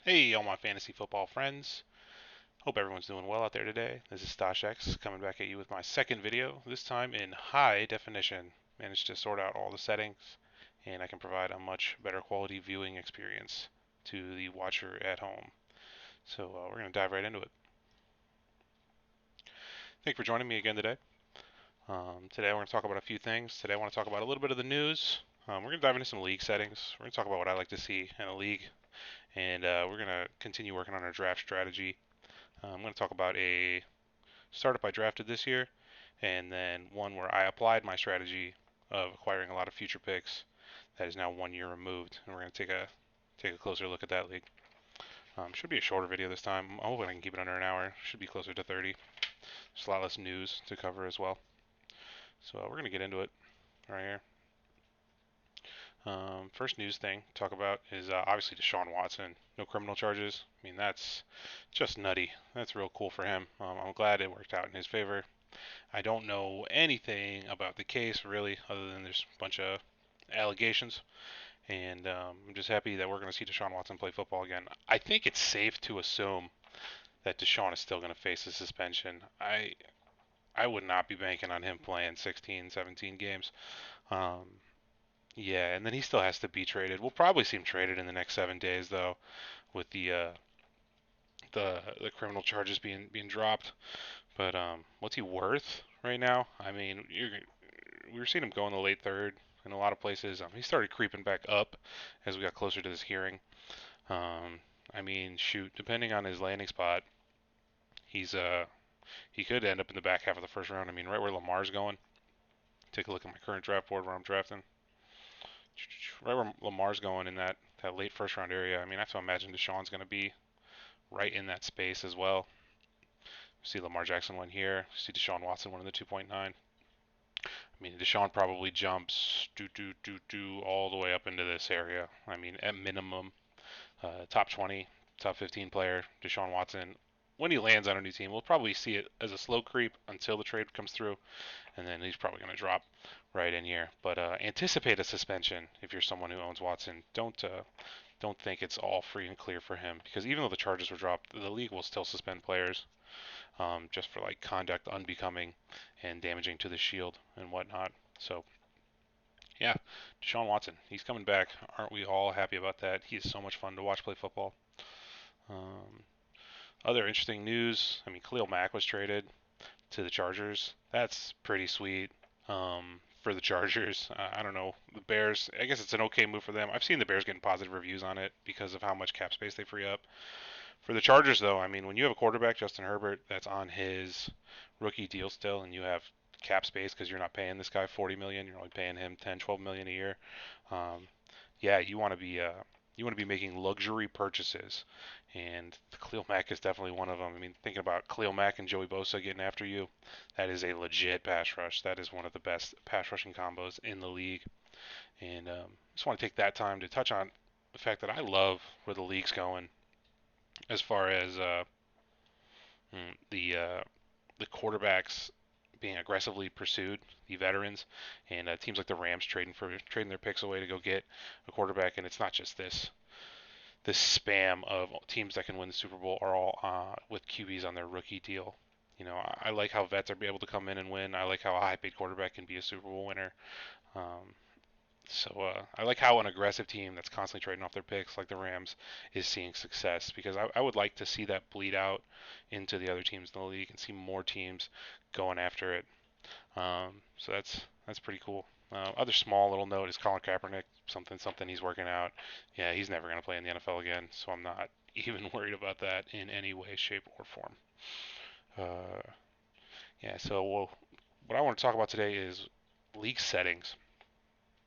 Hey, all my fantasy football friends. Hope everyone's doing well out there today. This is StoshX coming back at you with my second video, this time in high definition. Managed to sort out all the settings, and I can provide a much better quality viewing experience to the watcher at home. So we're going to dive right into it. Thank you for joining me again today. Today we're going to talk about a few things. Today I want to talk about a little bit of the news. We're going to dive into some league settings. We're going to talk about what I like to see in a league, and we're going to continue working on our draft strategy. I'm going to talk about a startup I drafted this year, and then one where I applied my strategy of acquiring a lot of future picks that is now 1 year removed, and we're going to take a closer look at that league. Should be a shorter video this time. I'm hoping I can keep it under an hour. Should be closer to 30. There's a lot less news to cover as well. So we're going to get into it right here. First news thing to talk about is obviously Desean Watson. No criminal charges. I mean, that's just nutty. That's real cool for him. I'm glad it worked out in his favor. I don't know anything about the case really, other than there's a bunch of allegations, and I'm just happy that we're going to see Desean Watson play football again. I think it's safe to assume that Desean is still going to face a suspension. I would not be banking on him playing 16, 17 games. Um, yeah, and then he still has to be traded. We'll probably see him traded in the next 7 days, though, with the criminal charges being dropped. But what's he worth right now? I mean, we were seeing him go in the late third in a lot of places. He started creeping back up as we got closer to this hearing. Um, I mean, shoot, depending on his landing spot, he's he could end up in the back half of the first round. I mean, right where Lamar's going. Take a look at my current draft board where I'm drafting. Right where Lamar's going in that late first round area. I mean, I have to imagine Deshaun's going to be right in that space as well. See Lamar Jackson went here. See Desean Watson went in the 2.9. I mean, Deshaun probably jumps all the way up into this area. I mean, at minimum, top 20, top 15 player, Deshaun Watson. When he lands on a new team, we'll probably see it as a slow creep until the trade comes through, and then he's probably going to drop right in here. But anticipate a suspension if you're someone who owns Watson. Don't think it's all free and clear for him, because even though the charges were dropped, the league will still suspend players just for like conduct unbecoming and damaging to the shield and whatnot. So yeah, Deshaun Watson, he's coming back. Aren't we all happy about that? He is so much fun to watch play football. Um, Other interesting news. I mean, Khalil Mack was traded to the Chargers. That's pretty sweet. For the Chargers, I don't know the Bears. I guess it's an okay move for them. I've seen the Bears getting positive reviews on it because of how much cap space they free up. For the Chargers, though, I mean, when you have a quarterback, Justin Herbert, that's on his rookie deal still, and you have cap space because you're not paying this guy 40 million, you're only paying him 10, 12 million a year. Um, yeah, you want to be making luxury purchases, and Khalil Mack is definitely one of them. I mean, thinking about Khalil Mack and Joey Bosa getting after you, that is a legit pass rush. That is one of the best pass rushing combos in the league, and just want to take that time to touch on the fact that I love where the league's going as far as the quarterbacks being aggressively pursued, the veterans, and teams like the Rams trading their picks away to go get a quarterback. And it's not just this spam of teams that can win the Super Bowl are all with QBs on their rookie deal. You know, I like how vets are able to come in and win. I like how a high-paid quarterback can be a Super Bowl winner. Um, so I like how an aggressive team that's constantly trading off their picks, like the Rams, is seeing success because I would like to see that bleed out into the other teams in the league and see more teams going after it. So that's pretty cool. Other small little note is Colin Kaepernick. Something he's working out. Yeah, he's never going to play in the NFL again, so I'm not even worried about that in any way, shape, or form. Uh, yeah. What I want to talk about today is league settings.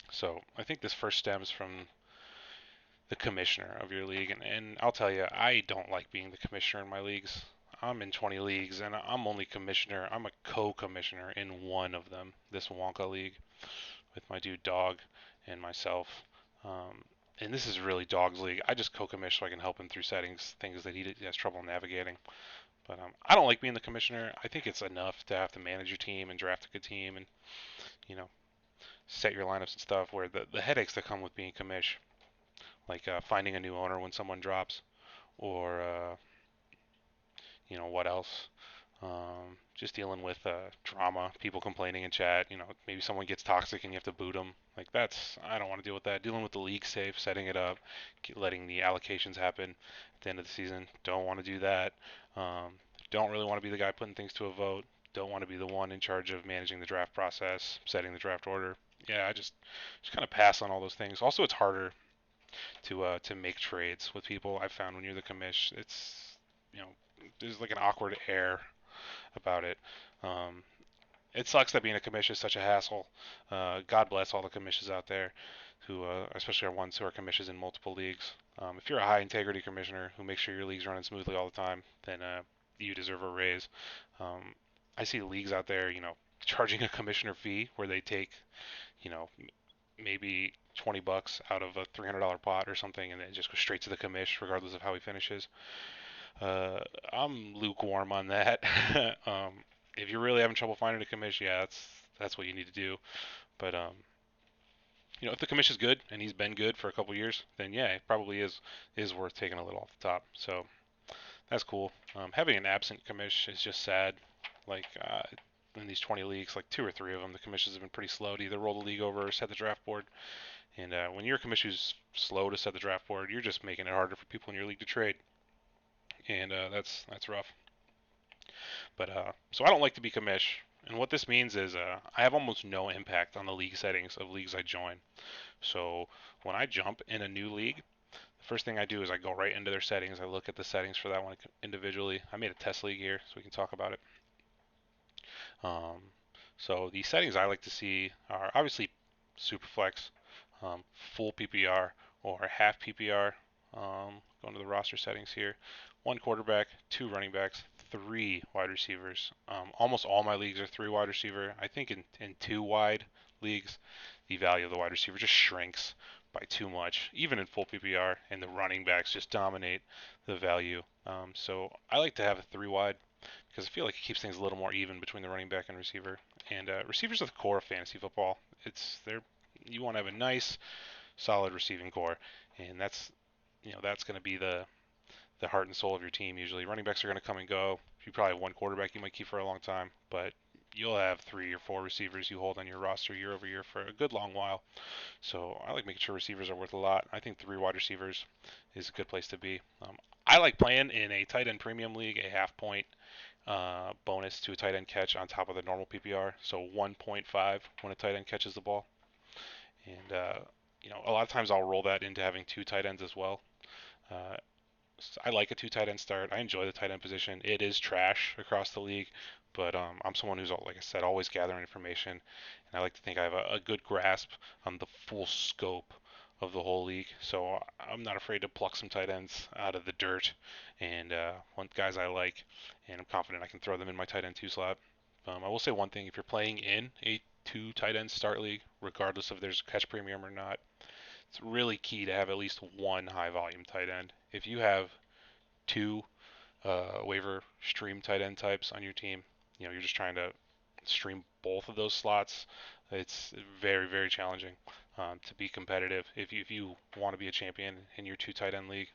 So I think this first stems from the commissioner of your league. And I'll tell you, I don't like being the commissioner in my leagues. I'm in 20 leagues and I'm only commissioner. I'm a co-commissioner in one of them, this Wonka league, with my dude Dog and myself. Um, and this is really Dog's league. I just co-commission so I can help him through settings, things that he has trouble navigating. But I don't like being the commissioner. I think it's enough to have to manage your team and draft a good team and, you know, set your lineups and stuff where the headaches that come with being commish, like finding a new owner when someone drops, or what else? Just dealing with drama, people complaining in chat. Maybe someone gets toxic and you have to boot them. Like I don't want to deal with that. Dealing with the league safe, setting it up, letting the allocations happen at the end of the season. Don't want to do that. Um, don't really want to be the guy putting things to a vote. Don't want to be the one in charge of managing the draft process, setting the draft order. Yeah, I just kind of pass on all those things. Also, it's harder to make trades with people. I've found when you're the commish, you know there's like an awkward air about it. Um, it sucks that being a commish is such a hassle. God bless all the commissions out there who, especially our ones who are commissions in multiple leagues. If you're a high integrity commissioner who makes sure your league's running smoothly all the time, then you deserve a raise. Um, I see leagues out there, charging a commissioner fee where they take, you know, maybe $20 out of a $300 pot or something, and then just go straight to the commish, regardless of how he finishes. Uh, I'm lukewarm on that. um, if you're really having trouble finding a commish, yeah, that's what you need to do. But if the commish is good and he's been good for a couple years, then yeah, it probably is worth taking a little off the top. So that's cool. Having an absent commish is just sad. Like in these 20 leagues, like two or three of them, the commissions have been pretty slow to either roll the league over or set the draft board. And when your commission is slow to set the draft board, you're just making it harder for people in your league to trade, and that's rough. But so I don't like to be commish, and what this means is I have almost no impact on the league settings of leagues I join. So when I jump in a new league, the first thing I do is I go right into their settings. I look at the settings for that one individually. I made a test league here, so we can talk about it. Um, so the settings I like to see are obviously superflex, full PPR or half PPR. Going to the roster settings here. One quarterback, two running backs, three wide receivers. Almost all my leagues are three wide receiver. I think in two wide leagues, the value of the wide receiver just shrinks by too much, even in full PPR, and the running backs just dominate the value. So I like to have a three wide because I feel like it keeps things a little more even between the running back and receiver. And receivers are the core of fantasy football. You want to have a nice, solid receiving core, and that's going to be the heart and soul of your team. Usually, running backs are going to come and go. You probably have one quarterback you might keep for a long time, but you'll have three or four receivers you hold on your roster year over year for a good long while. So I like making sure receivers are worth a lot. I think three wide receivers is a good place to be. I like playing in a tight end premium league, a half point bonus to a tight end catch on top of the normal PPR. So 1.5 when a tight end catches the ball. And, a lot of times I'll roll that into having two tight ends as well. Uh, I like a two tight end start. I enjoy the tight end position. It is trash across the league, but I'm someone who's, like I said, always gathering information, and I like to think I have a good grasp on the full scope of the whole league. So I'm not afraid to pluck some tight ends out of the dirt and want guys I like, and I'm confident I can throw them in my tight end two slot. I will say one thing: if you're playing in a two tight end start league, regardless of there's catch premium or not, it's really key to have at least one high volume tight end. If you have two waiver stream tight end types on your team, you're just trying to stream both of those slots. It's very, very challenging to be competitive. If you want to be a champion in your two tight end league,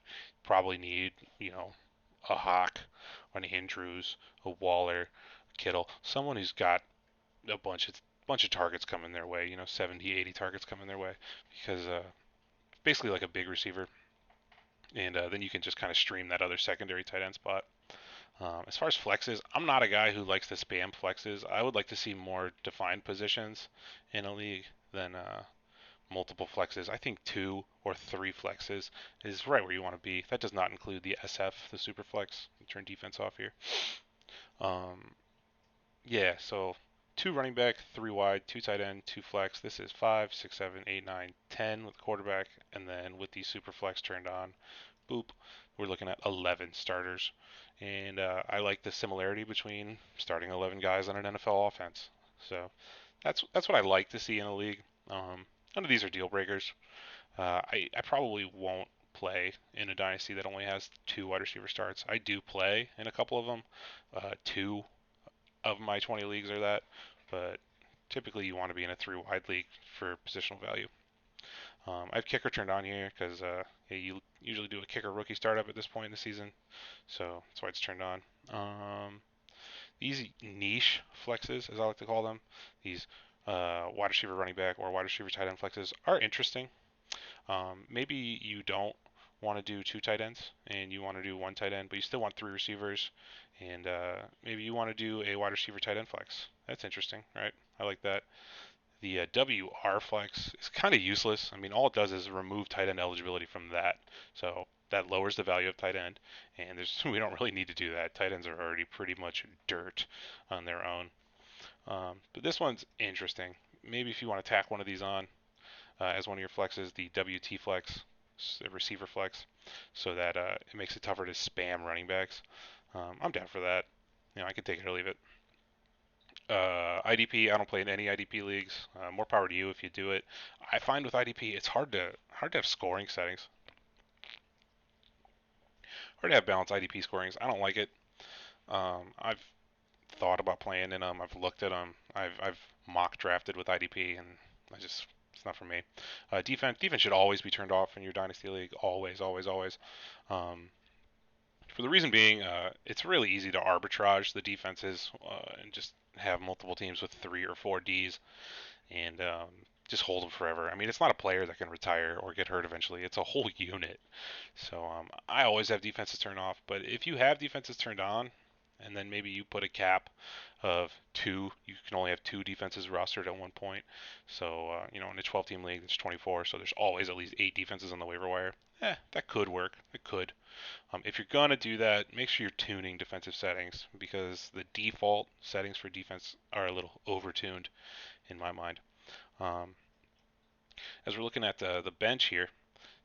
probably need a Hawk, an Andrews, a Waller, Kittle, someone who's got a bunch of targets coming their way. 70, 80 targets coming their way, because basically like a big receiver, and then you can just kind of stream that other secondary tight end spot. As far as flexes, I'm not a guy who likes to spam flexes. I would like to see more defined positions in a league than multiple flexes. I think two or three flexes is right where you want to be. That does not include the SF, the super flex. Turn defense off here. Um, yeah, so two running back, three wide, two tight end, two flex. This is 5, 6, 7, 8, 9, 10 with quarterback, and then with the super flex turned on, boop, we're looking at 11 starters. And I like the similarity between starting 11 guys on an NFL offense. So that's what I like to see in a league. None of these are deal breakers. I probably won't play in a dynasty that only has two wide receiver starts. I do play in a couple of them. Two of my 20 leagues are that, but typically you want to be in a three wide league for positional value. I have kicker turned on here because yeah, you usually do a kicker rookie startup at this point in the season, so that's why it's turned on. These niche flexes, as I like to call them, these wide receiver running back or wide receiver tight end flexes are interesting. Maybe you don't want to do two tight ends and you want to do one tight end, but you still want three receivers, and maybe you want to do a wide receiver tight end flex. That's interesting, right? I like that. The WR flex is kind of useless. I mean, all it does is remove tight end eligibility from that. So that lowers the value of tight end, and we don't really need to do that. Tight ends are already pretty much dirt on their own. But this one's interesting. Maybe if you want to tack one of these on as one of your flexes, the WT flex, the receiver flex, so that it makes it tougher to spam running backs. I'm down for that. I can take it or leave it. IDP, I don't play in any IDP leagues. More power to you if you do it. I find with IDP, it's hard to have scoring settings. Hard to have balanced IDP scorings. I don't like it. I've thought about playing in them. I've looked at them. I've mock drafted with IDP, and it's not for me. Defense should always be turned off in your dynasty league. Always, always, always. Um, for the reason being, it's really easy to arbitrage the defenses and just have multiple teams with 3 or 4 Ds and just hold them forever. I mean, it's not a player that can retire or get hurt eventually. It's a whole unit. So I always have defenses turned off. But if you have defenses turned on, and then maybe you put a cap of 2, you can only have 2 defenses rostered at one point. So in a 12-team league, there's 24. So there's always at least 8 defenses on the waiver wire. That could work. It could. If you're gonna do that, make sure you're tuning defensive settings because the default settings for defense are a little overtuned in my mind. Um, as we're looking at the bench here,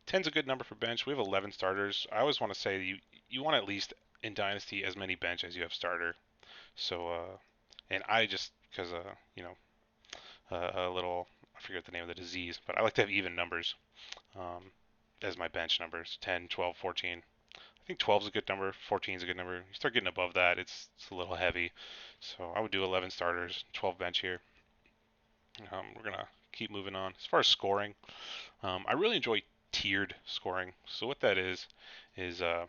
10's a good number for bench. We have 11 starters. I always want to say you want at least in Dynasty as many bench as you have starter. So and I just because a little I forget the name of the disease, but I like to have even numbers um, as my bench numbers 10, 12, 14. I think 12 is a good number. 14 is a good number. You start getting above that, it's a little heavy. So I would do 11 starters, 12 bench here. We're gonna keep moving on. As far as scoring, I really enjoy tiered scoring. So what that is a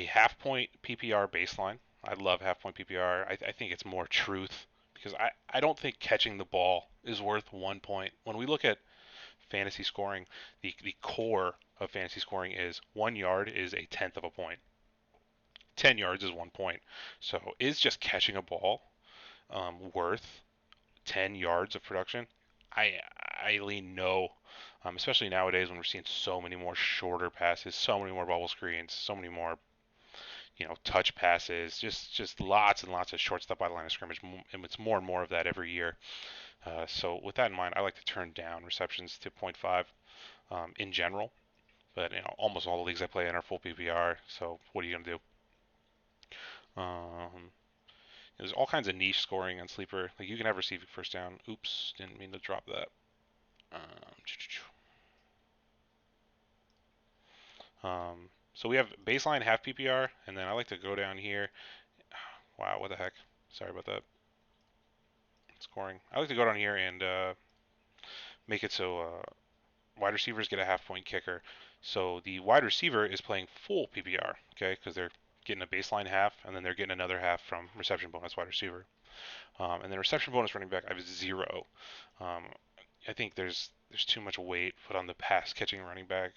half point PPR baseline. I love half point PPR. I think it's more truth because I don't think catching the ball is worth 1 point. When we look at fantasy scoring, the core of fantasy scoring is 1 yard is a tenth of a point. 10 yards is 1 point. So is just catching a ball worth 10 yards of production? I lean no, especially nowadays when we're seeing so many more shorter passes, so many more bubble screens, so many more touch passes, just lots and lots of short stuff by the line of scrimmage, and it's more and more of that every year. So with that in mind, I like to turn down receptions to zero point 0.5 in general, but almost all the leagues I play in are full PPR. So what are you gonna do? There's all kinds of niche scoring on sleeper. Like you can have receiving first down. Oops, didn't mean to drop that. So we have baseline half PPR, and then I like to go down here. Wow, what the heck? Sorry about that. Scoring. I like to go down here and make it so wide receivers get a half point kicker. So the wide receiver is playing full PPR, okay, because they're getting a baseline half, and then they're getting another half from reception bonus wide receiver. And then reception bonus running back, I have 0. Um, I think there's too much weight put on the pass catching running back.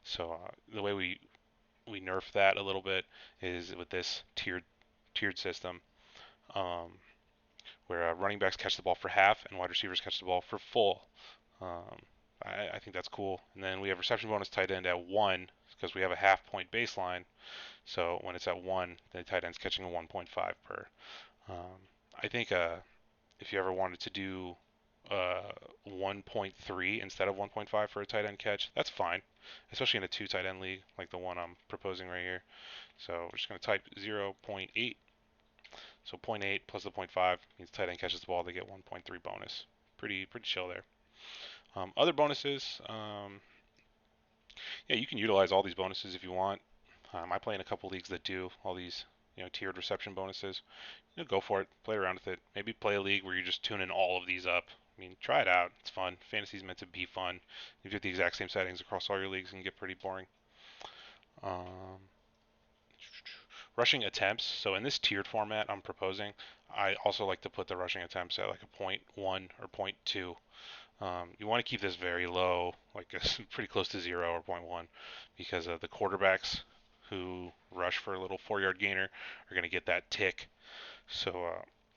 So the way we nerf that a little bit is with this tiered system, um, where running backs catch the ball for half and wide receivers catch the ball for full. Um, I think that's cool. And then we have reception bonus tight end at 1 because we have a half point baseline. So when it's at 1, the tight end's catching a 1.5 per. Um, I think if you ever wanted to do 1.3 instead of 1.5 for a tight end catch, that's fine, especially in a 2 tight end league like the one I'm proposing right here. So we're just going to type 0.8. So zero point 0.8 plus the 0.5 means tight end catches the ball, they get 1.3 bonus. Pretty chill there. Other bonuses, yeah, you can utilize all these bonuses if you want. I play in a couple leagues that do all these tiered reception bonuses. Go for it, play around with it. Maybe play a league where you're just tuning all of these up. I mean, try it out. It's fun. Fantasy's meant to be fun. If you do the exact same settings across all your leagues, it can get pretty boring. Um, Rushing attempts. So in this tiered format I'm proposing, I also like to put the rushing attempts at like a point 0.1 or point 0.2. You want to keep this very low, like pretty close to 0 or point 0.1, because the quarterbacks who rush for a little 4-yard gainer are going to get that tick. So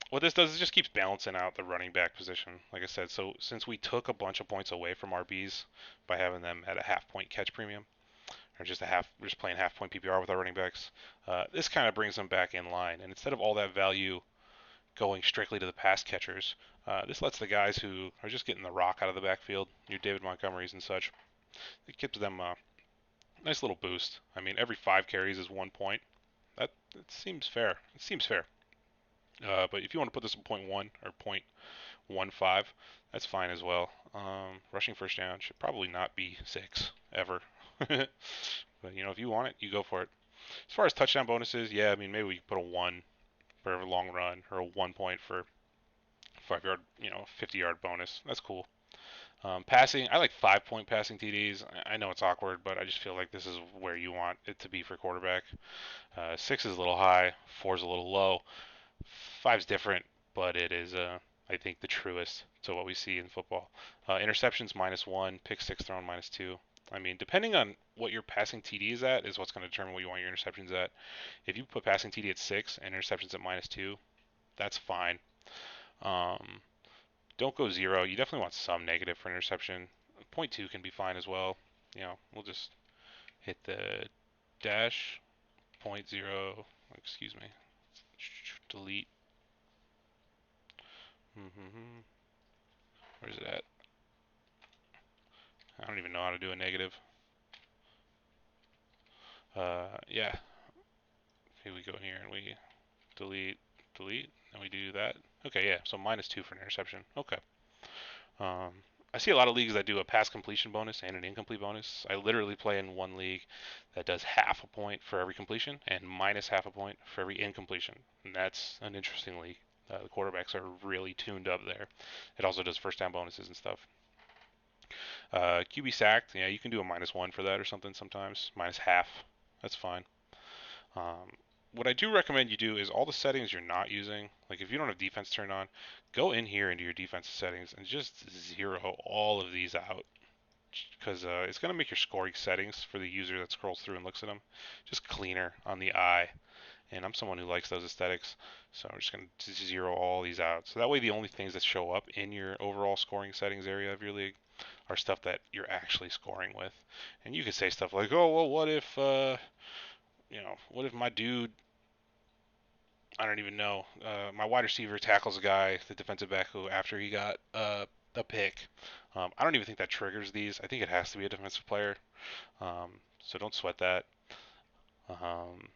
what this does is just keeps balancing out the running back position, like I said. So since we took a bunch of points away from RBs by having them at a half point catch premium, or just playing half point PPR with our running backs, this kind of brings them back in line. And instead of all that value going strictly to the pass catchers, this lets the guys who are just getting the rock out of the backfield, your David Montgomerys and such, it gives them a nice little boost. I mean, every 5 carries is 1 point. That seems fair. It seems fair. But if you want to put this in point 0.1 or 0.15, that's fine as well. Rushing first down should probably not be 6 ever. But if you want it, you go for it. As far as touchdown bonuses, yeah, I mean maybe we could put a 1 for a long run or a 1 point for 5 yard, 50-yard bonus. That's cool. Passing, I like 5 point passing TDs. I know it's awkward, but I just feel like this is where you want it to be for quarterback. 6 is a little high, 4 is a little low. 5's different, but it is, I think, the truest to what we see in football. Interceptions -1, pick six thrown -2. I mean, depending on what your passing TD is at, is what's going to determine what you want your interceptions at. If you put passing TD at 6 and interceptions at -2, that's fine. Um, don't go 0. You definitely want some negative for interception. Point 0.2 can be fine as well. We'll just hit the dash, point 0, excuse me, delete. Where's it at? I don't even know how to do a negative. Yeah. Here we go here and we delete, and we do that. Okay, yeah, so -2 for an interception. Okay. Um, I see a lot of leagues that do a pass completion bonus and an incomplete bonus. I literally play in one league that does half a point for every completion and -0.5 a point for every incompletion. And that's an interesting league. The quarterbacks are really tuned up there. It also does first down bonuses and stuff. QB sacked, yeah, you can do a -1 for that or something sometimes. -0.5, that's fine. Um, what I do recommend you do is all the settings you're not using, like if you don't have defense turned on, go in here into your defense settings and just 0 all of these out, because it's going to make your scoring settings for the user that scrolls through and looks at them just cleaner on the eye. And I'm someone who likes those aesthetics, so I'm just going to 0 all these out. So that way the only things that show up in your overall scoring settings area of your league are stuff that you're actually scoring with. And you could say stuff like, oh, well, what if my dude, I don't even know, my wide receiver tackles a guy, the defensive back, who after he got a pick. I don't even think that triggers these. I think it has to be a defensive player. So don't sweat that. Um,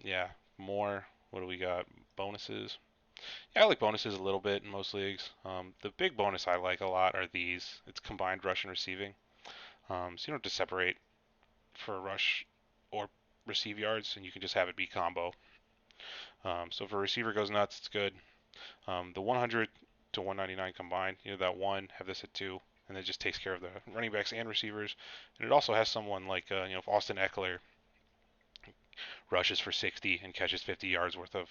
yeah, more. What do we got? Bonuses. Yeah, I like bonuses a little bit in most leagues. The big bonus I like a lot are these. It's combined rush and receiving. So you don't have to separate for a rush or receive yards, and you can just have it be combo. So if a receiver goes nuts, it's good. The 100 to 199 combined, that one, have this at 2, and it just takes care of the running backs and receivers. And it also has someone like, if Austin Eckler rushes for 60 and catches 50 yards worth of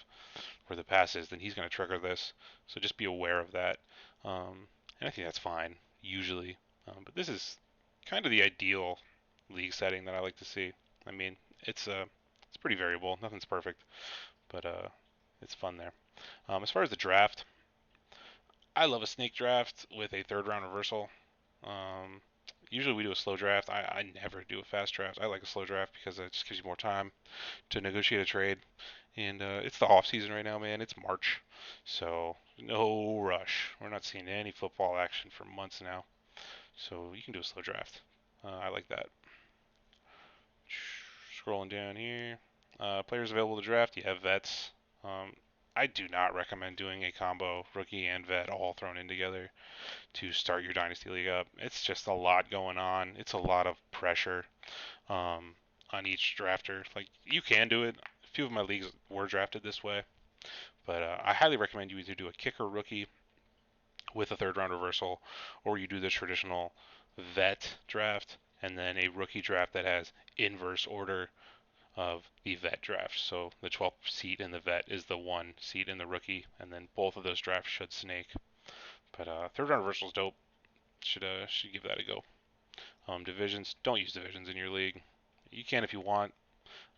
passes, then he's going to trigger this. So just be aware of that. And I think that's fine, usually. But this is kind of the ideal league setting that I like to see. I mean, it's pretty variable. Nothing's perfect, but it's fun there. As far as the draft, I love a snake draft with a third round reversal. Um, Usually we do a slow draft. I never do a fast draft. I like a slow draft because it just gives you more time to negotiate a trade. And it's the off season right now, man. It's March, so no rush. We're not seeing any football action for months now, so you can do a slow draft. I like that. Scrolling down here, players available to draft. You have vets. Um, I do not recommend doing a combo rookie and vet all thrown in together to start your dynasty league up. It's just a lot going on. It's a lot of pressure um, on each drafter. Like you can do it. A few of my leagues were drafted this way, but I highly recommend you either do a kicker rookie with a third round reversal, or you do the traditional vet draft and then a rookie draft that has inverse order of the vet draft. So the 12th seat in the vet is the one seat in the rookie, and then both of those drafts should snake. But third round reversal is dope. Should give that a go. Divisions, don't use divisions in your league. You can if you want.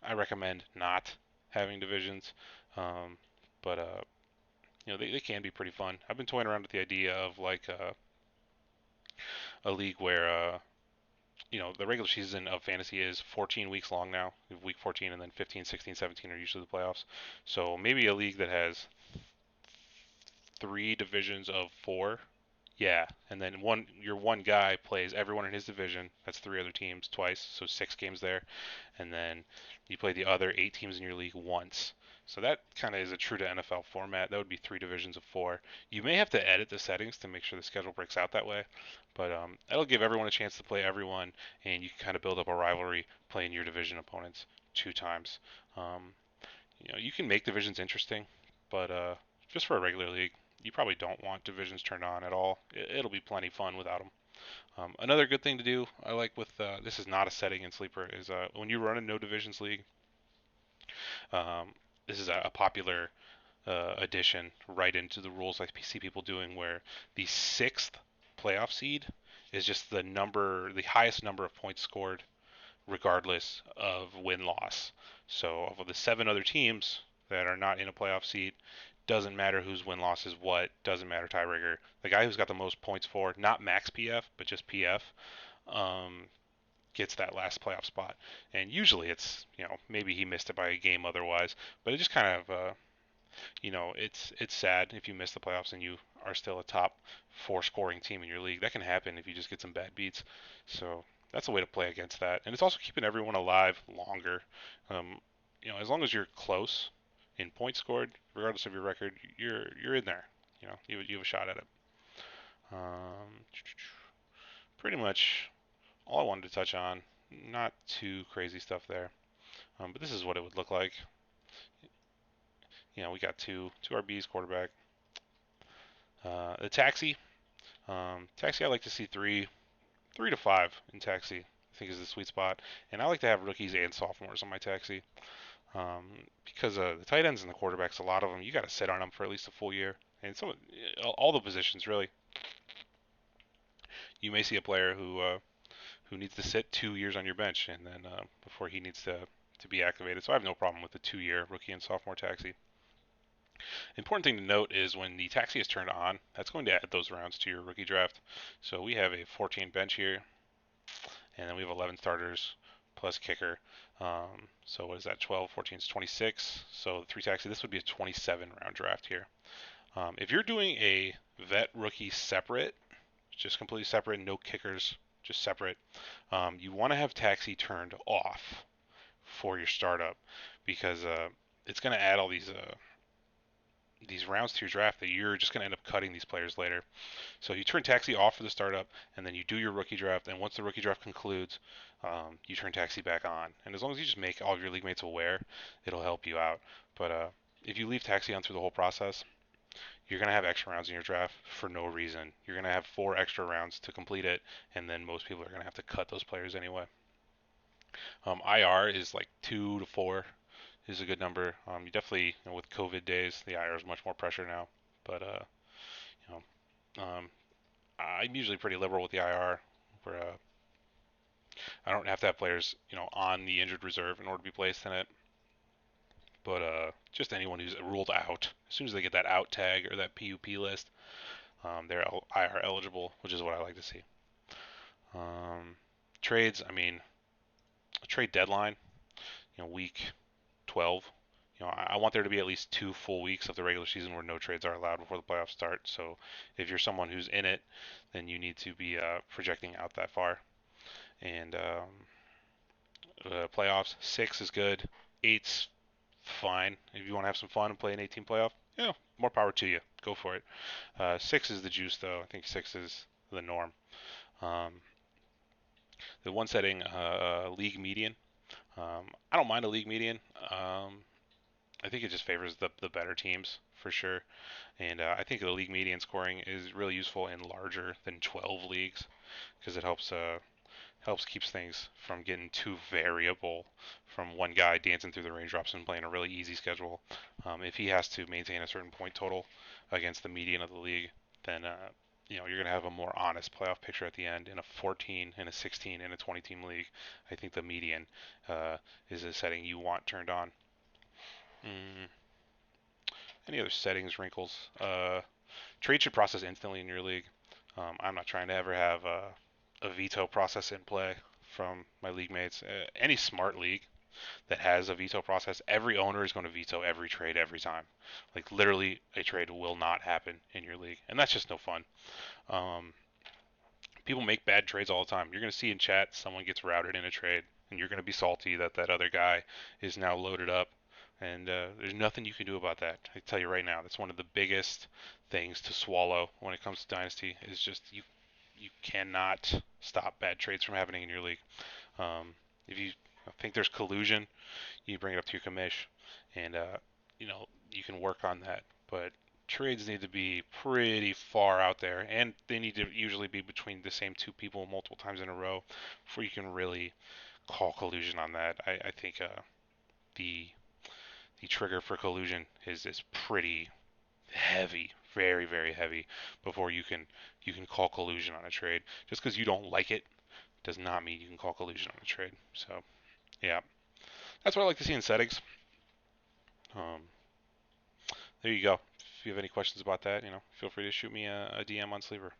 I recommend not having divisions, um, but they can be pretty fun. I've been toying around with the idea of like a league where the regular season of fantasy is 14 weeks long now. Week 14 and then 15, 16, 17 are usually the playoffs. So maybe a league that has three divisions of four. Yeah, and then your one guy plays everyone in his division. That's three other teams twice, so 6 games there, and then you play the other 8 teams in your league once. So that kind of is a true to NFL format. That would be three divisions of four. You may have to edit the settings to make sure the schedule breaks out that way, but that'll give everyone a chance to play everyone, and you can kind of build up a rivalry playing your division opponents 2 times. Um, you can make divisions interesting, but just for a regular league, you probably don't want divisions turned on at all. It'll be plenty fun without them. Another good thing to do, I like with this is not a setting in Sleeper, is when you run a no divisions league. Um, this is a popular addition right into the rules I see people doing, where the sixth playoff seed is just the highest number of points scored regardless of win loss. So of the 7 other teams that are not in a playoff seat, doesn't matter whose win loss is what, doesn't matter tiebreaker. The guy who's got the most points for not max PF but just PF um, gets that last playoff spot. And usually it's maybe he missed it by a game otherwise, but it just kind of it's sad if you miss the playoffs and you are still a top 4 scoring team in your league. That can happen if you just get some bad beats. So that's a way to play against that, and it's also keeping everyone alive longer. Um, as long as you're close in points scored, regardless of your record, you're in there. You have a shot at it. Um, Pretty much all I wanted to touch on. Not too crazy stuff there, but this is what it would look like. We got two RBs, quarterback. The taxi. Taxi, I like to see three to five in taxi. I think is the sweet spot, and I like to have rookies and sophomores on my taxi because the tight ends and the quarterbacks, a lot of them you got to sit on them for at least a full year, and all the positions really. You may see a player who needs to sit 2 years on your bench, and then before he needs to be activated. So I have no problem with the 2-year rookie and sophomore taxi. Important thing to note is when the taxi is turned on, that's going to add those rounds to your rookie draft. So we have a 14 bench here, and then we have 11 starters plus kicker. So what is that? 12, 14 is 26. So the 3 taxi, this would be a 27 round draft here. If you're doing a vet rookie separate, just completely separate, no kickers, just separate, you want to have taxi turned off for your startup because it's going to add all these rounds to your draft that you're just going to end up cutting these players later. So you turn taxi off for the startup, and then you do your rookie draft. And once the rookie draft concludes, you turn taxi back on. And as long as you just make all of your league mates aware, it'll help you out. But if you leave taxi on through the whole process, you're going to have extra rounds in your draft for no reason. You're going to have 4 extra rounds to complete it, and then most people are going to have to cut those players anyway. IR is like 2 to 4 is a good number. You definitely, with COVID days, the IR is much more pressure now. But you I'm usually pretty liberal with the IR, where I don't have to have players, on the injured reserve in order to be placed in it. But just anyone who's ruled out, as soon as they get that out tag or that PUP list, they're IR eligible, which is what I like to see. Um, Trades, I mean, a trade deadline, week 12. I want there to be at least 2 full weeks of the regular season where no trades are allowed before the playoffs start. So if you're someone who's in it, then you need to be projecting out that far. And playoffs, 6 is good, 8's fine. If you want to have some fun and play an 18 playoff, more power to you. Go for it. 6 is the juice, though. I think 6 is the norm. Um, the one setting, league median. I don't mind a league median. I think it just favors the better teams. for sure. And I think the league median scoring is really useful in larger than 12 leagues because it helps keeps things from getting too variable from one guy dancing through the raindrops and playing a really easy schedule. If he has to maintain a certain point total against the median of the league, then you're going to have a more honest playoff picture at the end. In a 14, in a 16, in a 20 team league, I think the median is a setting you want turned on. Mm, any other settings, wrinkles? Trade should process instantly in your league. I'm not trying to ever have a veto process in play from my league mates. Any smart league that has a veto process, every owner is going to veto every trade every time. Like literally, a trade will not happen in your league, and that's just no fun. Um, People make bad trades all the time. You're going to see in chat someone gets routed in a trade, and you're going to be salty that that other guy is now loaded up. And there's nothing you can do about that. I tell you right now, that's one of the biggest things to swallow when it comes to Dynasty. Is just you cannot stop bad trades from happening in your league. Um, if you think there's collusion, you bring it up to your commish, and you can work on that. But trades need to be pretty far out there, and they need to usually be between the same two people multiple times in a row before you can really call collusion on that. I think the the trigger for collusion is pretty heavy, very very heavy before you can call collusion on a trade. Just because you don't like it does not mean you can call collusion on a trade. So yeah, that's what I like to see in settings. Um, there you go. If you have any questions about that, feel free to shoot me a DM on Sleeper.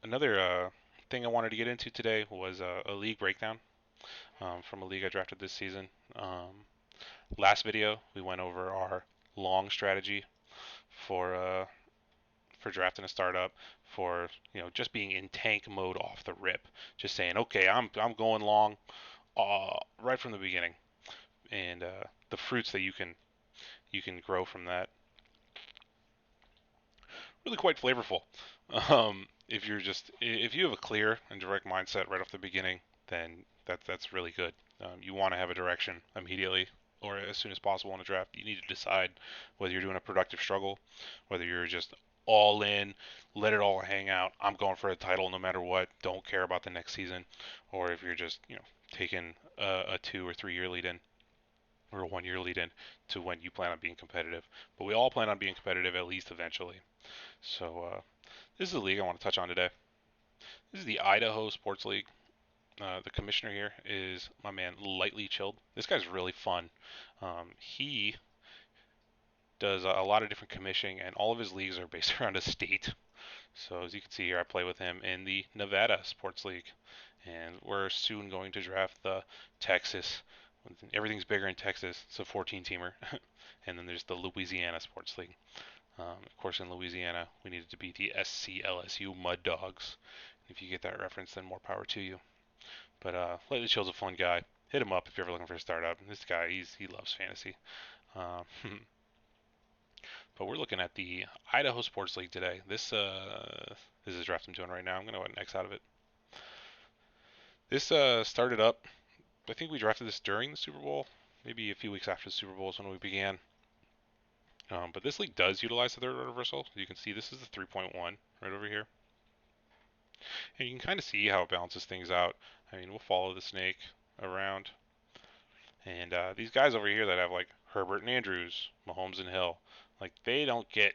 Another thing I wanted to get into today was a league breakdown from a league I drafted this season. Last video we went over our long strategy for drafting a startup, for just being in tank mode off the rip, just saying okay, I'm going long right from the beginning, and the fruits that you can grow from that really quite flavorful. If you have a clear and direct mindset right off the beginning, then that's really good. You want to have a direction immediately or as soon as possible in a draft. You need to decide whether you're doing a productive struggle, whether you're just all in, let it all hang out. I'm going for a title no matter what. Don't care about the next season, or if you're just taking a 2 or 3 year lead in or a 1 year lead in to when you plan on being competitive. But we all plan on being competitive at least eventually. So this is the league I want to touch on today. This is the Idaho Sports League. The commissioner here is my man Lightly Chilled. This guy's really fun. He does a lot of different commissioning, and all of his leagues are based around a state. So as you can see here, I play with him in the Nevada Sports League, and we're soon going to draft the Texas. Everything's bigger in Texas. It's a 14-teamer, and then there's the Louisiana Sports League. Of course, in Louisiana, we needed to beat the SCLSU Mud Dogs. If you get that reference, then more power to you. But Lightly Chill's a fun guy. Hit him up if you're ever looking for a startup. This guy, he loves fantasy. Uh, but we're looking at the Idaho Sports League today. This is draft I'm doing right now. I'm going to go ahead and X out of it. This started up. I think we drafted this during the Super Bowl, maybe a few weeks after the Super Bowl is when we began. But this league does utilize the third reversal. You can see this is the 3.1 right over here. And you can kind of see how it balances things out. I mean, we'll follow the snake around. And these guys over here that have like Herbert and Andrews, Mahomes and Hill, like they don't get,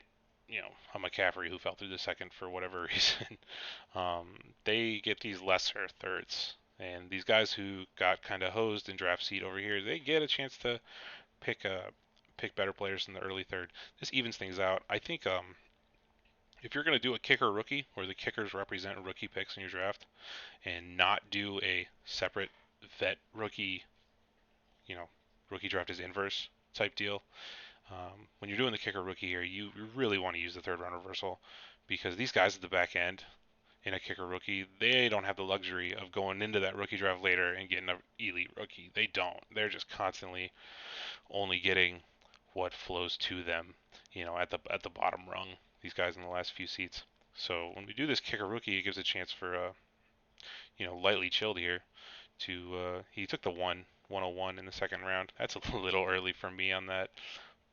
a McCaffrey who fell through the second for whatever reason. They get these lesser thirds. And these guys who got kind of hosed in draft seed over here, they get a chance to pick better players in the early third. This evens things out. I think if you're going to do a kicker rookie, where the kickers represent rookie picks in your draft, and not do a separate vet rookie, you know, rookie draft is inverse type deal. When you're doing the kicker rookie here, you really want to use the third round reversal because these guys at the back end in a kicker rookie, they don't have the luxury of going into that rookie draft later and getting an elite rookie. They don't. They're just constantly only getting what flows to them, at the bottom rung. These guys in the last few seats. So when we do this kicker rookie, it gives a chance for Lightly Chilled here to he took the 101 in the second round. That's a little early for me on that,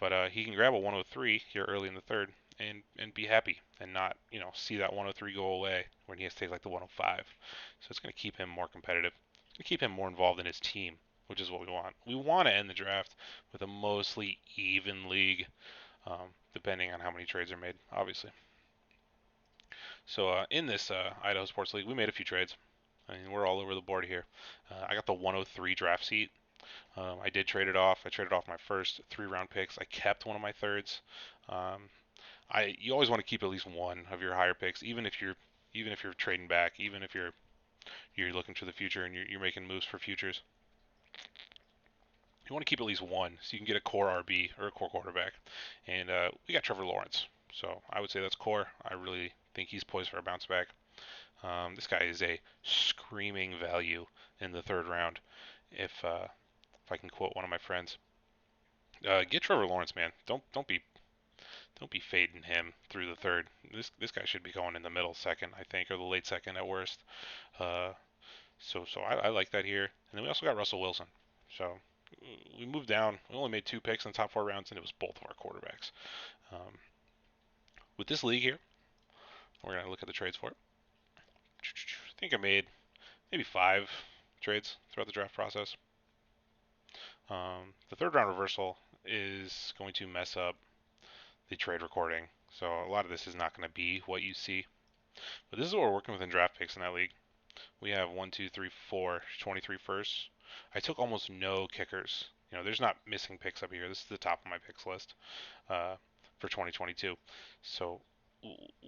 But he can grab a 103 here early in the third and be happy and not see that 103 go away when he has to take like the 105. So it's going to keep him more competitive. It's going to keep him more involved in his team, which is what we want. We want to end the draft with a mostly even league, depending on how many trades are made, obviously. So in this Idaho Sports League, we made a few trades. I mean, we're all over the board here. I got the 103 draft seat. I did trade it off. I traded off my first 3 round picks. I kept one of my thirds. Um, you always want to keep at least one of your higher picks, even if you're trading back, even if you're looking to the future and you're making moves for futures. You want to keep at least one so you can get a core RB or a core quarterback. And we got Trevor Lawrence, so I would say that's core. I really think he's poised for a bounce back. This guy is a screaming value in the third round. If I can quote one of my friends, get Trevor Lawrence, man. Don't be fading him through the third. This guy should be going in the middle second, I think, or the late second at worst. Uh, so I like that here. And then we also got Russell Wilson. So we moved down. We only made 2 picks in the top 4 rounds, and it was both of our quarterbacks. Um, with this league here, we're gonna look at the trades for it. I think I made maybe 5 trades throughout the draft process. The third round reversal is going to mess up the trade recording. So a lot of this is not going to be what you see. But this is what we're working with in draft picks in that league. We have 1, 2, 3, 4, 23 firsts. I took almost no kickers. There's not missing picks up here. This is the top of my picks list for 2022. So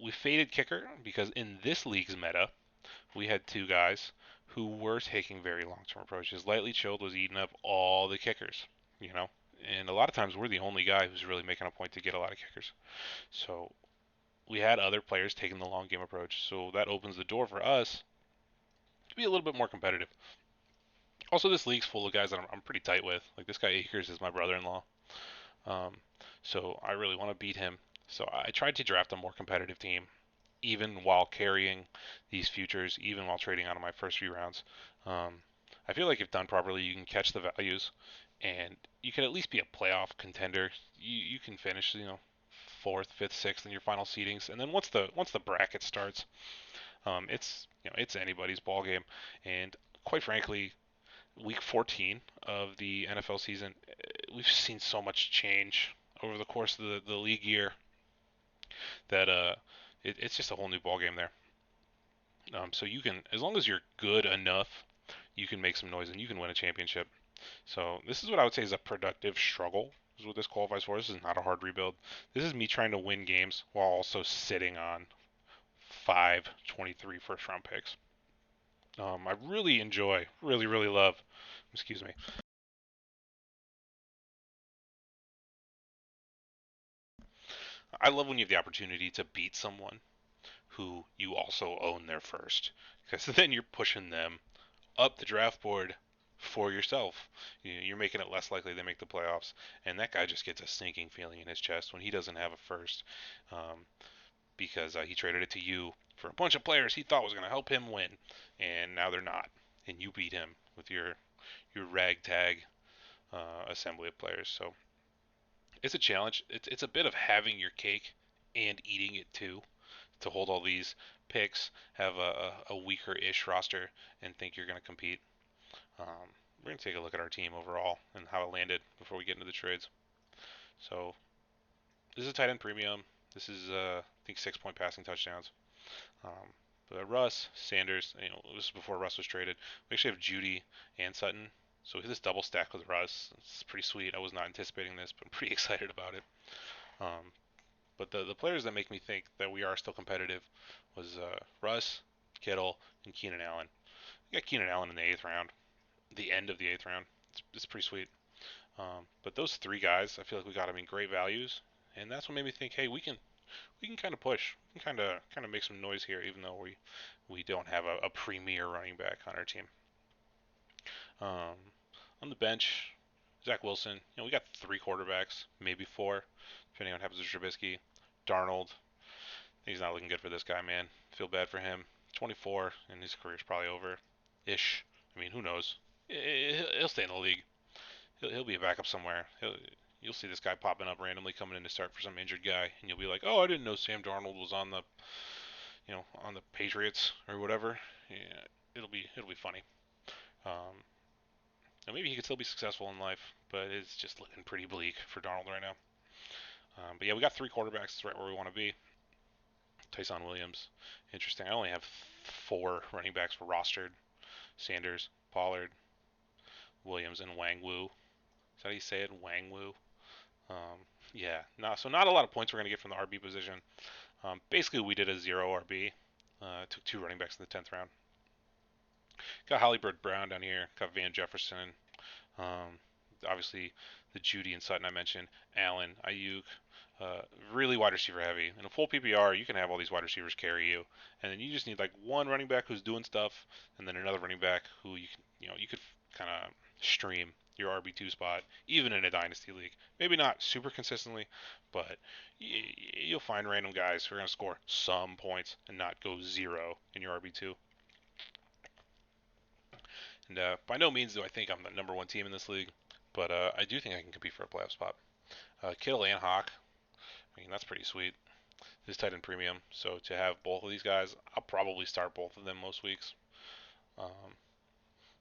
we faded kicker because in this league's meta, we had 2 guys who were taking very long-term approaches. Lightly Chilled was eating up all the kickers, you know, and a lot of times we're the only guy who's really making a point to get a lot of kickers. So we had other players taking the long game approach. So that opens the door for us to be a little bit more competitive. Also, this league's full of guys that I'm pretty tight with. Like this guy Akers is my brother-in-law. Um, so I really want to beat him. So I tried to draft a more competitive team, even while carrying these futures, even while trading out of my first few rounds. Um, I feel like if done properly, you can catch the values, and you can at least be a playoff contender. You can finish, fourth, fifth, sixth in your final seedings, and then once the bracket starts, it's anybody's ball game. And quite frankly, week 14 of the NFL season, we've seen so much change over the course of the league year that it's just a whole new ball game there. So you can, as long as you're good enough, you can make some noise and you can win a championship. So this is what I would say is a productive struggle. Is what this qualifies for. This is not a hard rebuild. This is me trying to win games while also sitting on 5 23 first round picks. I really enjoy, really, really love, excuse me. I love when you have the opportunity to beat someone who you also own their first, because then you're pushing them up the draft board for yourself. You're making it less likely they make the playoffs, and that guy just gets a sinking feeling in his chest when he doesn't have a first, because he traded it to you for a bunch of players he thought was going to help him win, and now they're not, and you beat him with your ragtag assembly of players. So it's a challenge. It's a bit of having your cake and eating it too, to hold all these picks, have a weaker-ish roster, and think you're going to compete. We're going to take a look at our team overall and how it landed before we get into the trades. So this is a tight end premium. This is, I think, 6-point passing touchdowns. But Russ, Sanders, this is before Russ was traded. We actually have Judy and Sutton. So we have this double stack with Russ. It's pretty sweet. I was not anticipating this, but I'm pretty excited about it. Um, but the players that make me think that we are still competitive was Russ, Kittle, and Keenan Allen. We got Keenan Allen in the 8th round, the end of the 8th round. It's pretty sweet. But those 3 guys, I feel like we got them in great values, and that's what made me think, hey, we can kind of push, we can kind of make some noise here, even though we don't have a premier running back on our team. Um, on the bench, Zach Wilson. We got 3 quarterbacks, maybe 4, depending on what happens to Trubisky. Darnold, he's not looking good for this guy, man. Feel bad for him. 24, and his career's probably over, ish. I mean, who knows? He'll stay in the league. He'll be a backup somewhere. you'll see this guy popping up randomly coming in to start for some injured guy, and you'll be like, oh, I didn't know Sam Darnold was on the on the Patriots or whatever. Yeah, it'll be funny. Um, and maybe he could still be successful in life, but it's just looking pretty bleak for Darnold right now. But yeah, we got three quarterbacks right where we want to be. Tyson Williams, interesting. I only have four running backs rostered: Sanders, Pollard, Williams, and Wang Wu. Is that how you say it? Wang Wu. Um, yeah, so not a lot of points we're going to get from the RB position. Basically, we did a zero RB. Took two running backs in the 10th round. Got Hollybird Brown down here. Got Van Jefferson. Um, Obviously, the Judy and Sutton I mentioned. Allen, Ayuk. Really wide receiver heavy. In a full PPR, you can have all these wide receivers carry you, and then you just need like one running back who's doing stuff, and then another running back who you could kind of stream your RB2 spot, even in a dynasty league. Maybe not super consistently, but you'll find random guys who are going to score some points and not go zero in your RB2. And by no means do I think I'm the number one team in this league, but I do think I can compete for a playoff spot. Kittle and Hawk, I mean, that's pretty sweet. This tight end premium. So to have both of these guys, I'll probably start both of them most weeks. Um,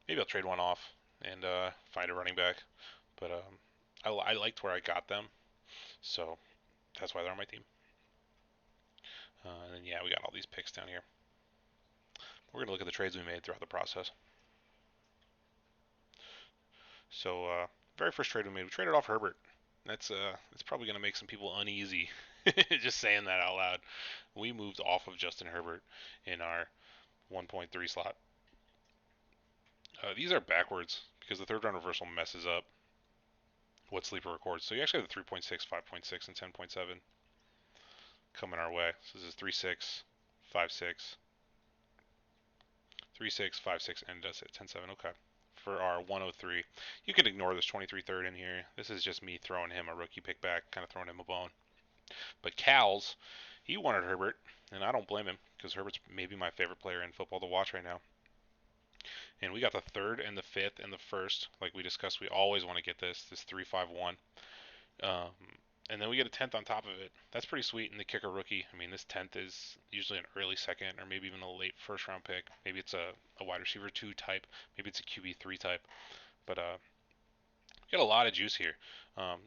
Maybe I'll trade one off and find a running back. But I liked where I got them, so that's why they're on my team. And then yeah, we got all these picks down here. We're gonna look at the trades we made throughout the process. So very first trade we traded off Herbert. That's probably gonna make some people uneasy. Just saying that out loud. We moved off of Justin Herbert in our 1.3 slot. These are backwards because the third round reversal messes up what Sleeper records. So you actually have the 3.6, 5.6, and 10.7 coming our way. So this is 3.6, 5.6, 3.6, 5.6, and does it 10.7. Okay. For our 103, you can ignore this 23 third in here. This is just me throwing him a rookie pick back, kind of throwing him a bone. But Cal's, he wanted Herbert, and I don't blame him because Herbert's maybe my favorite player in football to watch right now. And we got the third and the fifth and the first, like we discussed. We always want to get this 3-5-1. Um, and then we get a 10th on top of it. That's pretty sweet in the kicker rookie. I mean, this 10th is usually an early second or maybe even a late first round pick. Maybe it's a wide receiver 2 type. Maybe it's a QB3 type. But you get a lot of juice here.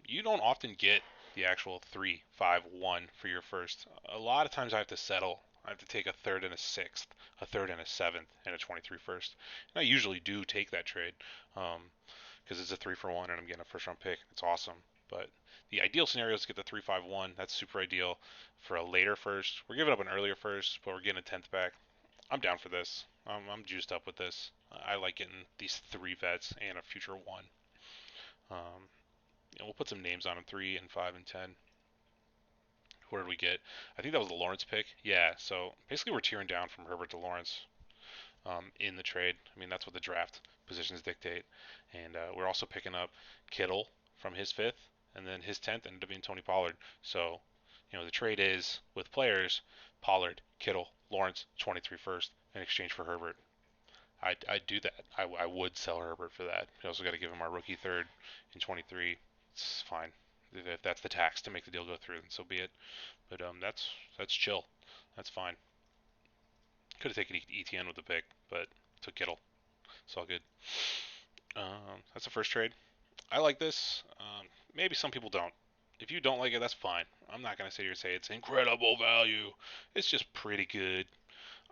You don't often get the actual 3-5-1 for your first. A lot of times I have to settle. I have to take a third and a sixth, a third and a seventh, and a 23 first. And I usually do take that trade because it's a 3-for-1 and I'm getting a first round pick. It's awesome. But the ideal scenario is to get the 3-5-1. That's super ideal for a later first. We're giving up an earlier first, but we're getting a 10th back. I'm down for this. I'm juiced up with this. I like getting these three vets and a future one. Um, we'll put some names on them: 3 and 5 and 10. Where did we get? I think that was the Lawrence pick. Yeah. So basically, we're tearing down from Herbert to Lawrence in the trade. I mean, that's what the draft positions dictate. And we're also picking up Kittle from his fifth, and then his 10th ended up being Tony Pollard. So, the trade is with players: Pollard, Kittle, Lawrence, 23 first in exchange for Herbert. I'd do that. I would sell Herbert for that. We also got to give him our rookie third in 23. It's fine. If that's the tax to make the deal go through, then so be it. But that's chill. That's fine. Could have taken ETN with the pick, but took Kittle. It's all good. That's the first trade. I like this. Maybe some people don't. If you don't like it, that's fine. I'm not gonna sit here and say it's incredible value. It's just pretty good.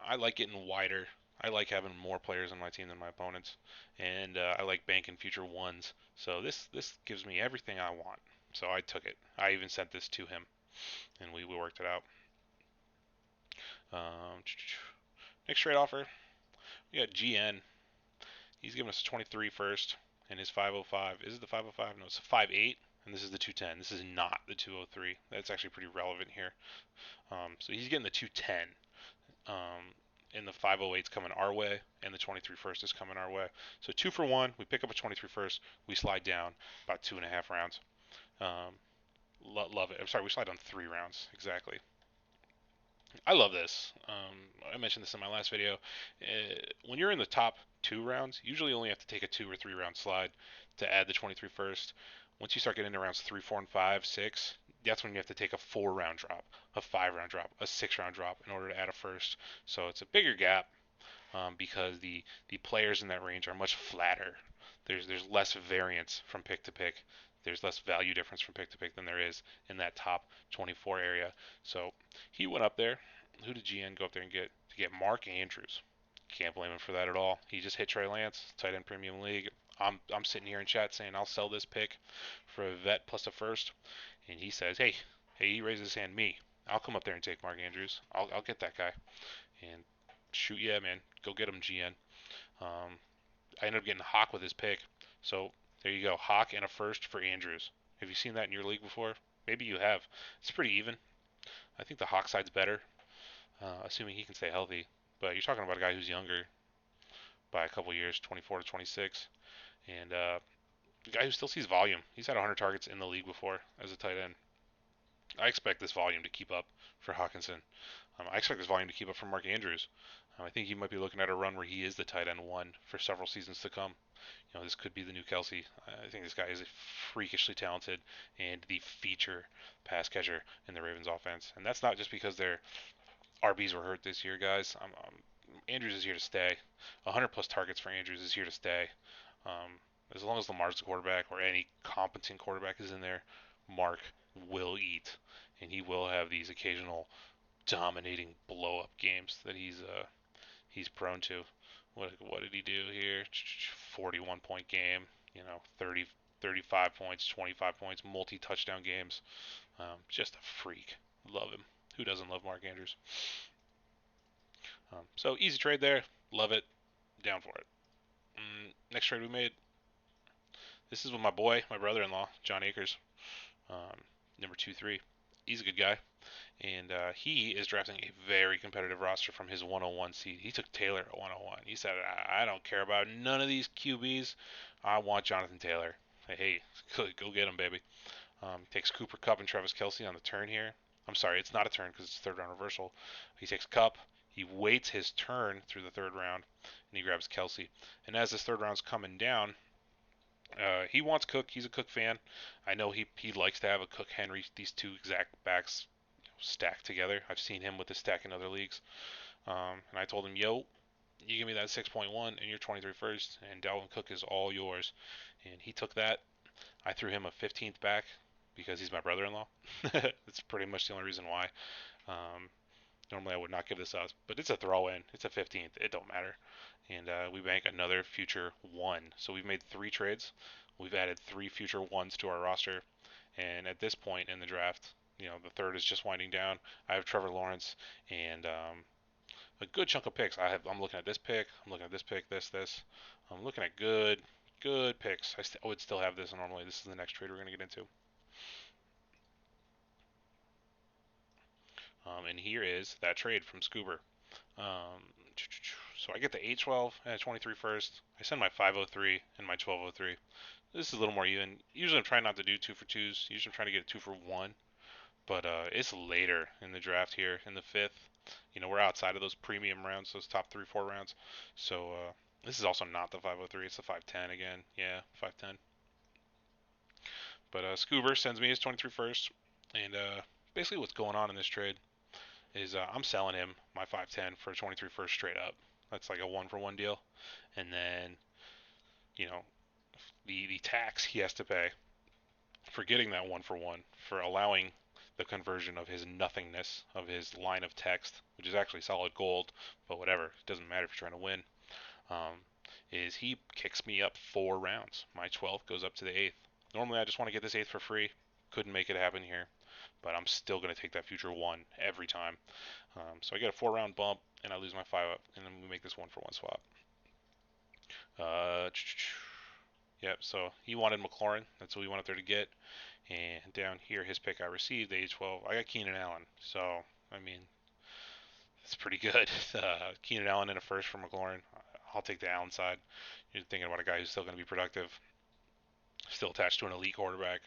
I like getting wider. I like having more players on my team than my opponents, and I like banking future ones. So this gives me everything I want. So I took it. I even sent this to him, and we worked it out. Um, Next trade offer, we got GN. He's giving us a 23 first, and his 505. Is it the 505? No, it's a 5.8, and this is the 210. This is not the 203. That's actually pretty relevant here. So he's getting the 210. And the 508's coming our way, and the 23 first is coming our way. So 2-for-1. We pick up a 23 first. We slide down about 2.5 rounds. Um, Love it. I'm sorry, we slide down 3 rounds exactly. I love this. I mentioned this in my last video. When you're in the top 2 rounds, usually you only have to take a 2 or 3 round slide to add the 23 first. Once you start getting into rounds 3, 4, and 5, 6, that's when you have to take a 4 round drop, a 5 round drop, a 6 round drop in order to add a first. So it's a bigger gap because the players in that range are much flatter. There's less variance from pick to pick. There's less value difference from pick to pick than there is in that top 24 area. So he went up there. Who did GN go up there and get? To get Mark Andrews. Can't blame him for that at all. He just hit Trey Lance, tight end premium league. I'm sitting here in chat saying I'll sell this pick for a vet plus a first, and he says, hey, he raises his hand, me. I'll come up there and take Mark Andrews. I'll get that guy. And shoot, yeah, man, go get him, GN. Um, I ended up getting Hawk with his pick. So there you go, Hawk and a first for Andrews. Have you seen that in your league before? Maybe you have. It's pretty even. I think the Hawk side's better, assuming he can stay healthy. But you're talking about a guy who's younger by a couple years, 24 to 26, and a guy who still sees volume. He's had 100 targets in the league before as a tight end. I expect this volume to keep up for Hawkinson. I expect this volume to keep up for Mark Andrews. I think he might be looking at a run where he is the tight end one for several seasons to come. This could be the new Kelsey. I think this guy is freakishly talented and the feature pass catcher in the Ravens offense. And that's not just because their RBs were hurt this year, guys. Andrews is here to stay. 100 plus targets for Andrews is here to stay. Um, as long as Lamar's the quarterback or any competent quarterback is in there, Mark will eat, and he will have these occasional dominating blow up games that he's prone to. What did he do here? 41 point game, 30 35 points, 25 points, multi touchdown games. Just a freak. Love him. Who doesn't love Mark Andrews? So easy trade there. Love it. Down for it. Next trade we made. This is with my boy, my brother-in-law, John Akers, um, number 2-3. He's a good guy. And he is drafting a very competitive roster from his 101 seed. He took Taylor at 101. He said, I don't care about none of these QBs. I want Jonathan Taylor. Hey, go get him, baby. Takes Cooper Kupp and Travis Kelce on the turn here. I'm sorry, it's not a turn because it's third round reversal. He takes Kupp. He waits his turn through the third round, and he grabs Kelce. And as this third round's coming down, he wants Cook. He's a Cook fan. I know he likes to have a Cook Henry, these two exact backs stacked together. I've seen him with the stack in other leagues. And I told him, yo, you give me that 6.1 and you're 23 first, and Dalvin Cook is all yours. And he took that. I threw him a 15th back because he's my brother-in-law. That's pretty much the only reason why. Um, Normally I would not give this up, but it's a throw-in. It's a 15th. It don't matter. And we bank another future one. So we've made 3 trades. We've added 3 future ones to our roster. And at this point in the draft, the third is just winding down. I have Trevor Lawrence and a good chunk of picks. I'm looking at this pick. I'm looking at this pick. This. I'm looking at good picks. I would still have this normally. This is the next trade we're going to get into. And here is that trade from Scuba. Um, so I get the 812 and a 23 first. I send my 503 and my 1203. This is a little more even. Usually I'm trying not to do 2 for 2s. Usually I'm trying to get a 2 for 1. But it's later in the draft here in the 5th. We're outside of those premium rounds, those top 3, 4 rounds. So this is also not the 503. It's the 510 again. Yeah, 510. But Scuba sends me his 23 first. And basically what's going on in this trade is I'm selling him my 510 for a 23 first straight up. That's like a 1-for-1 deal. And then, you know, the tax he has to pay for getting that 1-for-1, for allowing the conversion of his nothingness, of his line of text, which is actually solid gold, but whatever, it doesn't matter if you're trying to win, um, is he kicks me up 4 rounds. My 12th goes up to the 8th. Normally I just want to get this 8th for free. Couldn't make it happen here, but I'm still going to take that future 1 every time. So I get a 4-round bump, and I lose my 5 up, and then we make this 1-for-1 swap. Yep, so he wanted McLaurin. That's what he went up there to get. And down here, his pick I received, the age 12. I got Keenan Allen. So, I mean, it's pretty good. Keenan Allen in a first for McLaurin. I'll take the Allen side. You're thinking about a guy who's still going to be productive, still attached to an elite quarterback.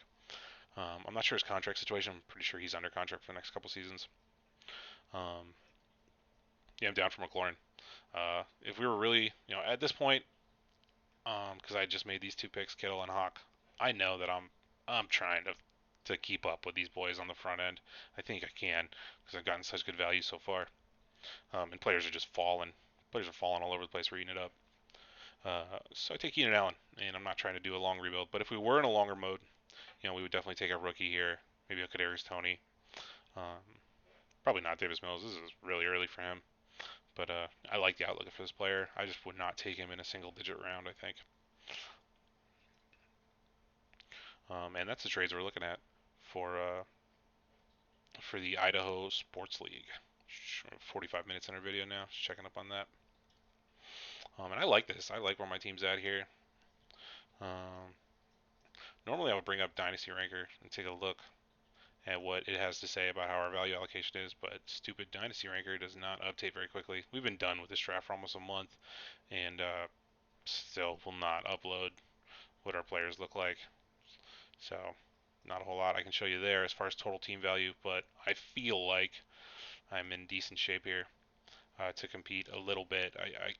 I'm not sure his contract situation. I'm pretty sure he's under contract for the next couple seasons. Yeah, I'm down for McLaurin. If we were really, at this point, because I just made these 2 picks, Kittle and Hawk, I know that I'm trying to keep up with these boys on the front end. I think I can because I've gotten such good value so far. And players are just falling. Players are falling all over the place. We're eating it up. So I take Keenan Allen, and I'm not trying to do a long rebuild. But if we were in a longer mode, we would definitely take a rookie here. Maybe a Kadarius Toney. Um, Probably not Davis Mills. This is really early for him. But I like the outlook for this player. I just would not take him in a single-digit round, I think. And that's the trades we're looking at for for the Idaho Sports League. 45 minutes in our video now. Just checking up on that. And I like this. I like where my team's at here. Um, Normally, I would bring up Dynasty Ranker and take a look at what it has to say about how our value allocation is, but stupid Dynasty Ranker does not update very quickly. We've been done with this draft for almost a month, and still will not upload what our players look like. So, not a whole lot I can show you there as far as total team value, but I feel like I'm in decent shape here to compete a little bit. A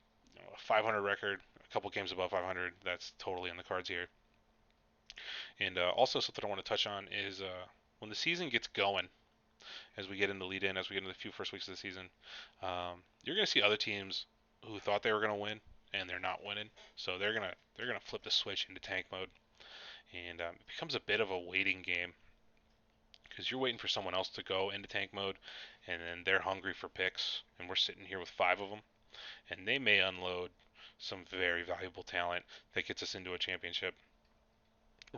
500 record, a couple games above 500, that's totally in the cards here. And also something I want to touch on is when the season gets going, as we get into lead in, as we get into the few first weeks of the season, you're going to see other teams who thought they were going to win and they're not winning. So they're gonna flip the switch into tank mode, and it becomes a bit of a waiting game because you're waiting for someone else to go into tank mode, and then they're hungry for picks, and we're sitting here with 5 of them, and they may unload some very valuable talent that gets us into a championship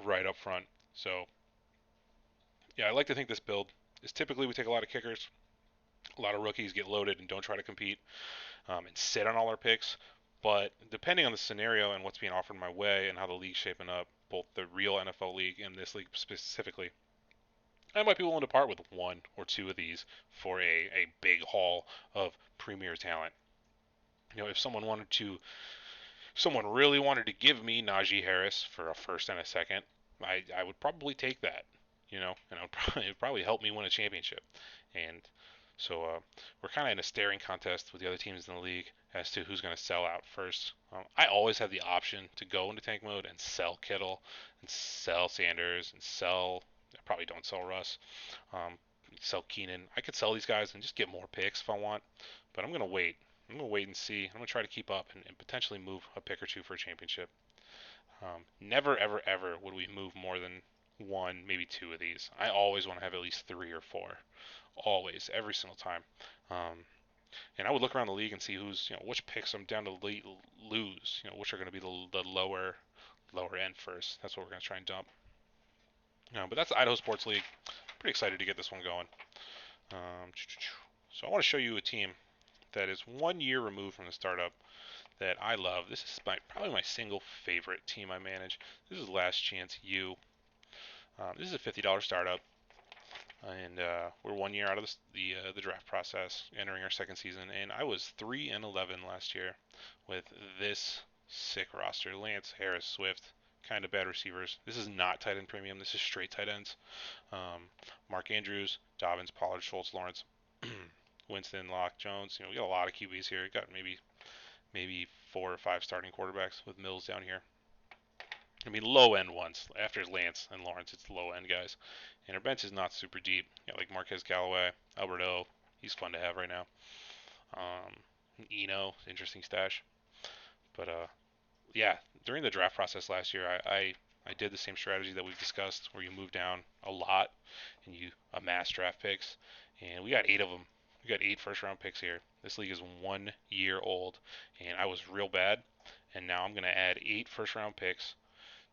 right up front. So yeah, I like to think this build is typically we take a lot of kickers, a lot of rookies get loaded and don't try to compete and sit on all our picks. But depending on the scenario and what's being offered my way and how the league's shaping up, both the real NFL league and this league specifically, I might be willing to part with 1 or 2 of these for a big haul of premier talent. If someone really wanted to give me Najee Harris for a first and a second, I would probably take that, and it would probably help me win a championship. And so we're kind of in a staring contest with the other teams in the league as to who's going to sell out first. I always have the option to go into tank mode and sell Kittle and sell Sanders and sell. I probably don't sell Russ. Um, Sell Keenan. I could sell these guys and just get more picks if I want, but I'm going to wait. I'm going to wait and see. I'm going to try to keep up and potentially move a pick or 2 for a championship. Never, ever, ever would we move more than 1, maybe 2 of these. I always want to have at least 3 or 4. Always, every single time. Um, and I would look around the league and see which picks I'm down to lose. Which are going to be the lower end first. That's what we're going to try and dump. But that's the Idaho Sports League. Pretty excited to get this one going. So I want to show you a team that is 1 year removed from the startup that I love. This is probably my single favorite team I manage. This is Last Chance U. This is a $50 startup, and we're 1 year out of the draft process, entering our second season. And I was 3-11 last year with this sick roster: Lance, Harris, Swift, kind of bad receivers. This is not tight end premium. This is straight tight ends. Mark Andrews, Dobbins, Pollard, Schultz, Lawrence, Winston, Locke, Jones. We got a lot of QBs here. We got maybe 4 or 5 starting quarterbacks with Mills down here. I mean, low end ones. After Lance and Lawrence, it's the low end guys. And our bench is not super deep. Like Marquez Callaway, Albert O. He's fun to have right now. Eno, interesting stash. But yeah, during the draft process last year, I did the same strategy that we've discussed, where you move down a lot and you amass draft picks, and we got 8 of them. We got 8 first round picks here. This league is 1 year old, and I was real bad, and now I'm gonna add 8 first round picks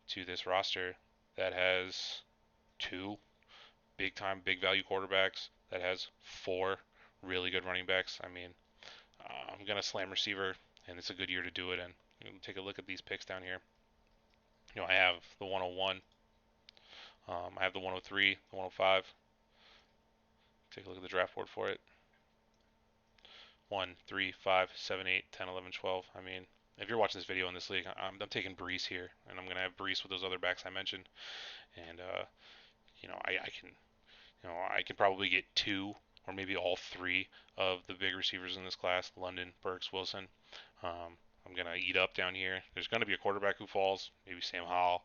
to this roster that has 2 big time, big value quarterbacks, that has 4 really good running backs. I mean, I'm gonna slam receiver, and it's a good year to do it in. Take a look at these picks down here. I have the 101. I have the 103, the 105. Take a look at the draft board for it. 1, 3, 5, 7, 8, 10, 11, 12. I mean, if you're watching this video in this league, I'm taking Brees here, and I'm going to have Brees with those other backs I mentioned. And, I can probably get 2 or maybe all 3 of the big receivers in this class: London, Burks, Wilson. I'm going to eat up down here. There's going to be a quarterback who falls, maybe Sam Howell,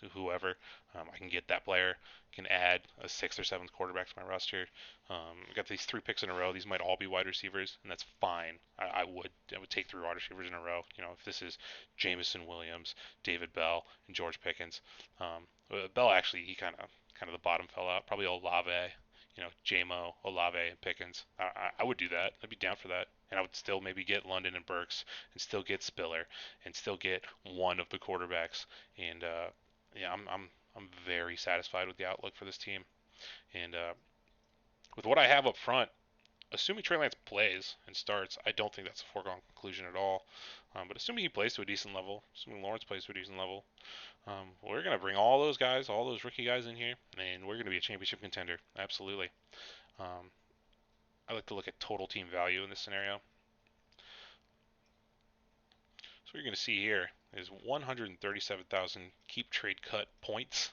to whoever. I can get that player, can add a sixth or seventh quarterback to my roster. I got these 3 picks in a row. These might all be wide receivers, and that's fine. I would take 3 wide receivers in a row. If this is Jameson Williams, David Bell, and George Pickens. Bell actually, he kind of the bottom fell out. Probably Olave, JMO, Olave, and Pickens. I would do that. I'd be down for that. And I would still maybe get London and Burks, and still get Spiller, and still get one of the quarterbacks. And yeah, I'm very satisfied with the outlook for this team. And with what I have up front, assuming Trey Lance plays and starts, I don't think that's a foregone conclusion at all. But assuming he plays to a decent level, assuming Lawrence plays to a decent level, we're going to bring all those guys, all those rookie guys in here, and we're going to be a championship contender. Absolutely. Um, I like to look at total team value in this scenario. So what you're going to see here is 137,000 keep trade cut points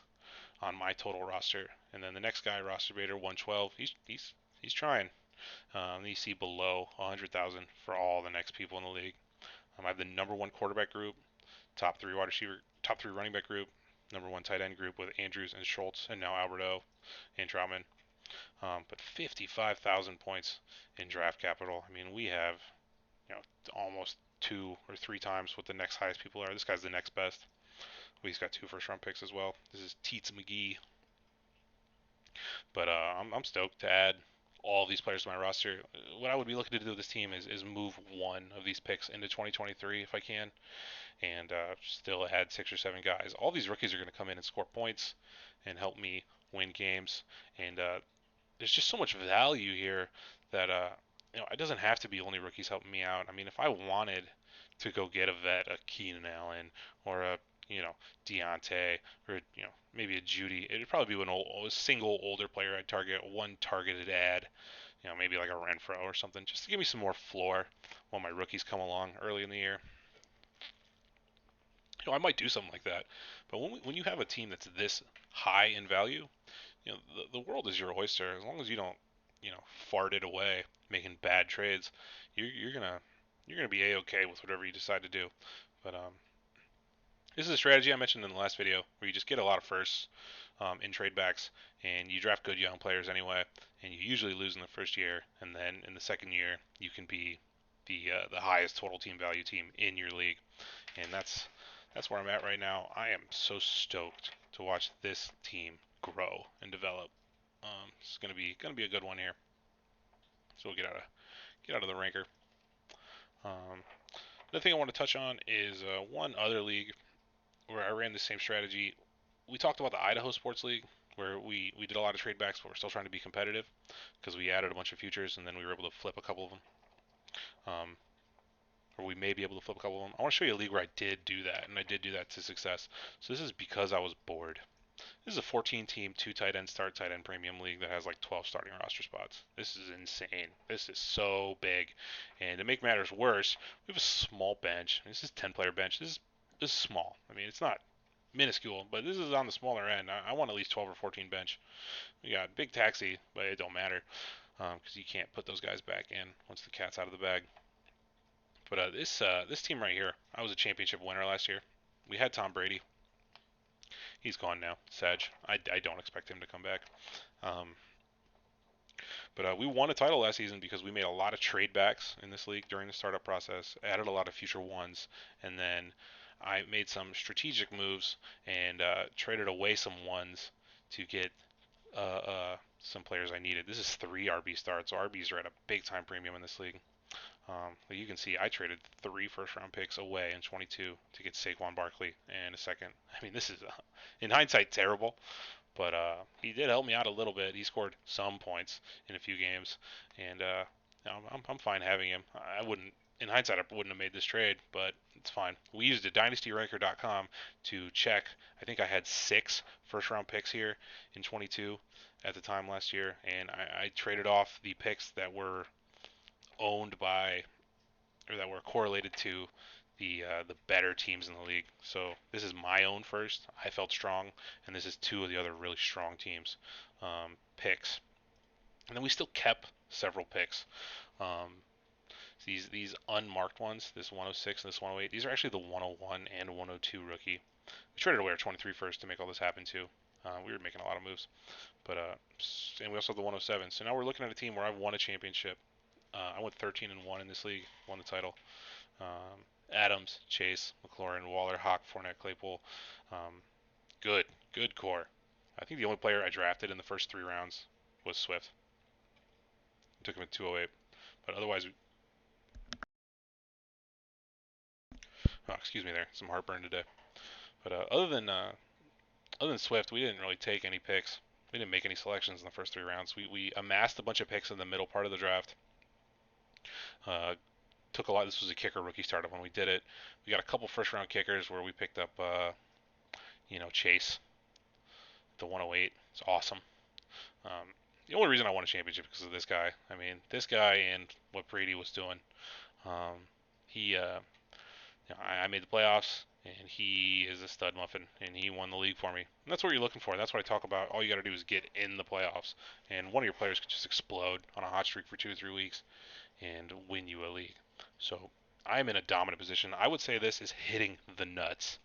on my total roster, and then the next guy, roster baiter 112. He's trying. You see below 100,000 for all the next people in the league. I have the number one quarterback group, top 3 wide receiver, top 3 running back group, number 1 tight end group with Andrews and Schultz, and now Alberto and Troutman. But 55,000 points in draft capital. I mean, we have almost 2 or 3 times what the next highest people are. This guy's the next best. He's got 2 first round picks as well. This is Teets McGee. But I'm stoked to add all of these players to my roster. What I would be looking to do with this team is move one of these picks into 2023 if I can, and still add 6 or 7 guys. All these rookies are going to come in and score points and help me win games. And there's just so much value here that it doesn't have to be only rookies helping me out. I mean, if I wanted to go get a vet, a Keenan Allen, or a Deontay, or maybe a Judy, it'd probably be a single older player I'd target, one targeted ad, maybe like a Renfro or something, just to give me some more floor while my rookies come along early in the year. I might do something like that. But when you have a team that's this high in value, the world is your oyster. As long as you don't, fart it away making bad trades, you're gonna be a-okay with whatever you decide to do. But this is a strategy I mentioned in the last video where you just get a lot of firsts in trade backs, and you draft good young players anyway, and you usually lose in the first year, and then in the second year you can be the highest total team value team in your league, and that's where I'm at right now. I am so stoked to watch this team grow and develop. It's gonna be a good one here. So we'll get out of the ranker. Another thing I want to touch on is one other league where I ran the same strategy. We talked about the Idaho Sports League, where we did a lot of trade backs, but we're still trying to be competitive because we added a bunch of futures and then we were able to flip a couple of them. Or we may be able to flip a couple of them. I want to show you a league where I did do that, and I did do that to success. So this is because I was bored. This is a 14-team, 2 tight end start tight end premium league that has like 12 starting roster spots. This is insane. This is so big. And to make matters worse, we have a small bench. This is 10-player bench. This is small. I mean, it's not minuscule, but this is on the smaller end. I want at least 12 or 14 bench. We got big taxi, but it don't matter because you can't put those guys back in once the cat's out of the bag. But this team right here, I was a championship winner last year. We had Tom Brady. He's gone now, Sedge. I don't expect him to come back. But we won a title last season because we made a lot of trade backs in this league during the startup process, added a lot of future ones, and then I made some strategic moves and traded away some ones to get some players I needed. This is 3 RB starts, so RBs are at a big time premium in this league. You can see I traded 3 first-round picks away in 22 to get Saquon Barkley and a second. I mean, this is, in hindsight, terrible, but he did help me out a little bit. He scored some points in a few games, and I'm fine having him. I wouldn't, in hindsight, I wouldn't have made this trade, but it's fine. We used a dynastyranker.com to check. I think I had 6 first-round picks here in 22 at the time last year, and I traded off the picks that were owned by or that were correlated to the better teams in the league. So this is my own first. I felt strong, and this is 2 of the other really strong teams picks. And then we still kept several picks. These unmarked ones, this 106 and this 108, these are actually the 101 and 102 rookie. We traded away our 23 first to make all this happen too. We were making a lot of moves, but and we also have the 107. So now we're looking at a team where I've won a championship. I went 13-1 in this league, won the title. Adams, Chase, McLaurin, Waller, Hawk, Fournette, Claypool. Um, good, good core. I think the only player I drafted in the first 3 rounds was Swift. Took him at 208, but otherwise, oh, excuse me, there, some heartburn today. But other than Swift, we didn't really take any picks. We didn't make any selections in the first 3 rounds. We amassed a bunch of picks in the middle part of the draft. Uh, took a lot. This was a kicker rookie startup when we did it. We got a couple first round kickers where we picked up, Chase, the 108. It's awesome. Um, the only reason I won a championship because of this guy. I mean, this guy and what Brady was doing. Um, he, I made the playoffs, and he is a stud muffin, and he won the league for me. And that's what you're looking for. That's what I talk about. All you got to do is get in the playoffs, and one of your players could just explode on a hot streak for 2 or 3 weeks and win you a league. So I'm in a dominant position. I would say this is hitting the nuts.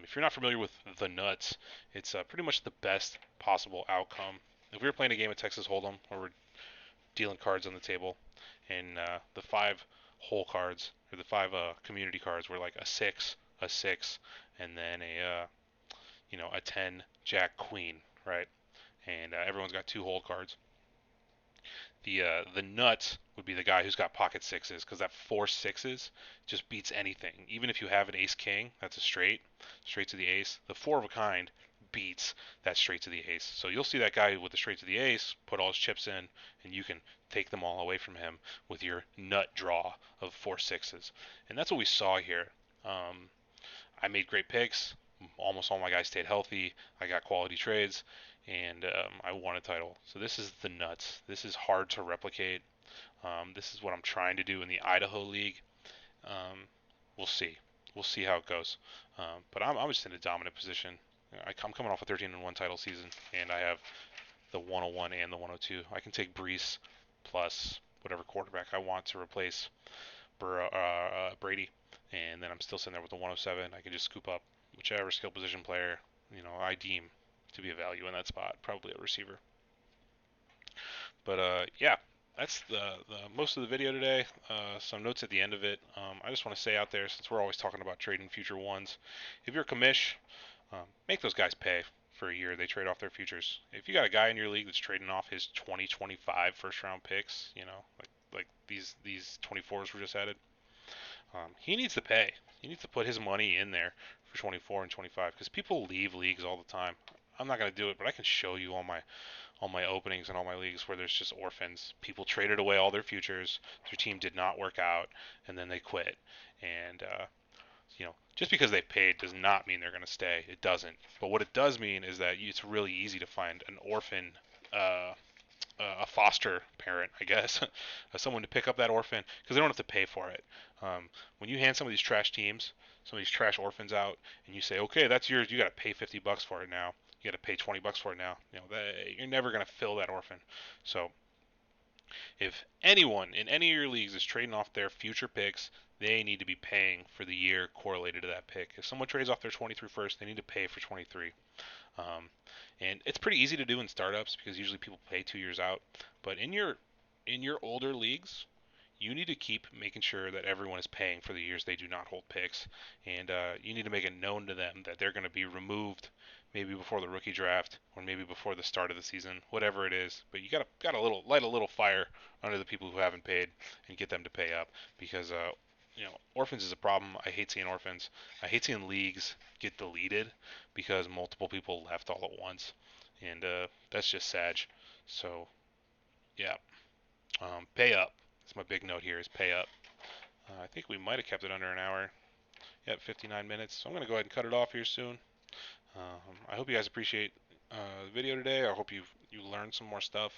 If you're not familiar with the nuts, it's pretty much the best possible outcome. If we were playing a game of Texas Hold'em where we're dealing cards on the table, and the 5 hole cards or the 5 community cards were like a six, and then a 10 Jack Queen, right? And everyone's got 2 hold cards. The nut would be the guy who's got pocket sixes because that 4 6s just beats anything. Even if you have an ace king, that's a straight to the ace. The 4 of a kind beats that straight to the ace. So you'll see that guy with the straight to the ace put all his chips in, and you can take them all away from him with your nut draw of 4 6s. And that's what we saw here. I made great picks. Almost all my guys stayed healthy. I got quality trades, and I won a title. So this is the nuts. This is hard to replicate. This is what I'm trying to do in the Idaho League. Um, we'll see. We'll see how it goes. But I'm just in a dominant position. I'm coming off a 13-1 title season, and I have the 101 and the 102. I can take Brees plus whatever quarterback I want to replace Brady, and then I'm still sitting there with the 107. I can just scoop up whichever skill position player I deem to be a value in that spot, probably a receiver. But yeah, that's the most of the video today. Some notes at the end of it. I just want to say out there, since we're always talking about trading future ones, if you're a commish, make those guys pay for a year. They trade off their futures. If you got a guy in your league that's trading off his 2025 first round picks, like these 24s were just added, he needs to pay. He needs to put his money in there for 24 and 25 because people leave leagues all the time. I'm not gonna do it, but I can show you all my openings and all my leagues where there's just orphans. People traded away all their futures. Their team did not work out, and then they quit. And just because they paid does not mean they're going to stay. It doesn't. But what it does mean is that it's really easy to find an orphan, uh, a foster parent, I guess, someone to pick up that orphan because they don't have to pay for it. When you hand some of these trash teams, some of these trash orphans out, and you say, okay, that's yours. You got to pay $50 for it now. You got to pay $20 for it now. You're never going to fill that orphan. So if anyone in any of your leagues is trading off their future picks, they need to be paying for the year correlated to that pick. If someone trades off their 23 first, they need to pay for 23. And it's pretty easy to do in startups because usually people pay 2 years out. But in your older leagues, you need to keep making sure that everyone is paying for the years they do not hold picks, and you need to make it known to them that they're going to be removed maybe before the rookie draft or maybe before the start of the season, whatever it is. But you got to light a little fire under the people who haven't paid and get them to pay up because orphans is a problem. I hate seeing orphans. I hate seeing leagues get deleted because multiple people left all at once, and that's just sad. So yeah, pay up. That's my big note here is pay up. I think we might have kept it under an hour. Yep, 59 minutes. So I'm going to go ahead and cut it off here soon. I hope you guys appreciate the video today. I hope you learned some more stuff.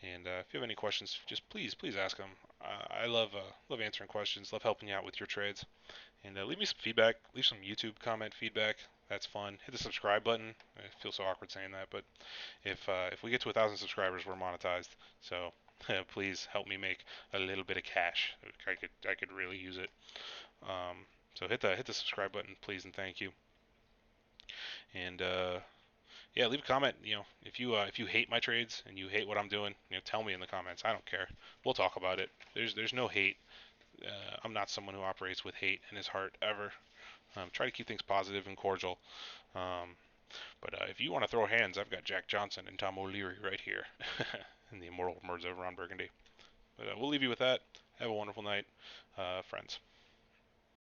And if you have any questions, just please ask them. I love answering questions. Love helping you out with your trades. And leave me some feedback. Leave some YouTube comment feedback. That's fun. Hit the subscribe button. I feel so awkward saying that, but if we get to 1,000 subscribers, we're monetized. So please help me make a little bit of cash. I could really use it. So hit the subscribe button, please, and thank you. And yeah, leave a comment. If you hate my trades and you hate what I'm doing, tell me in the comments. I don't care. We'll talk about it. There's no hate. I'm not someone who operates with hate in his heart ever. Try to keep things positive and cordial. Um, but if you want to throw hands, I've got Jack Johnson and Tom O'Leary right here in the immortal words of Ron Burgundy. But we'll leave you with that. Have a wonderful night, friends.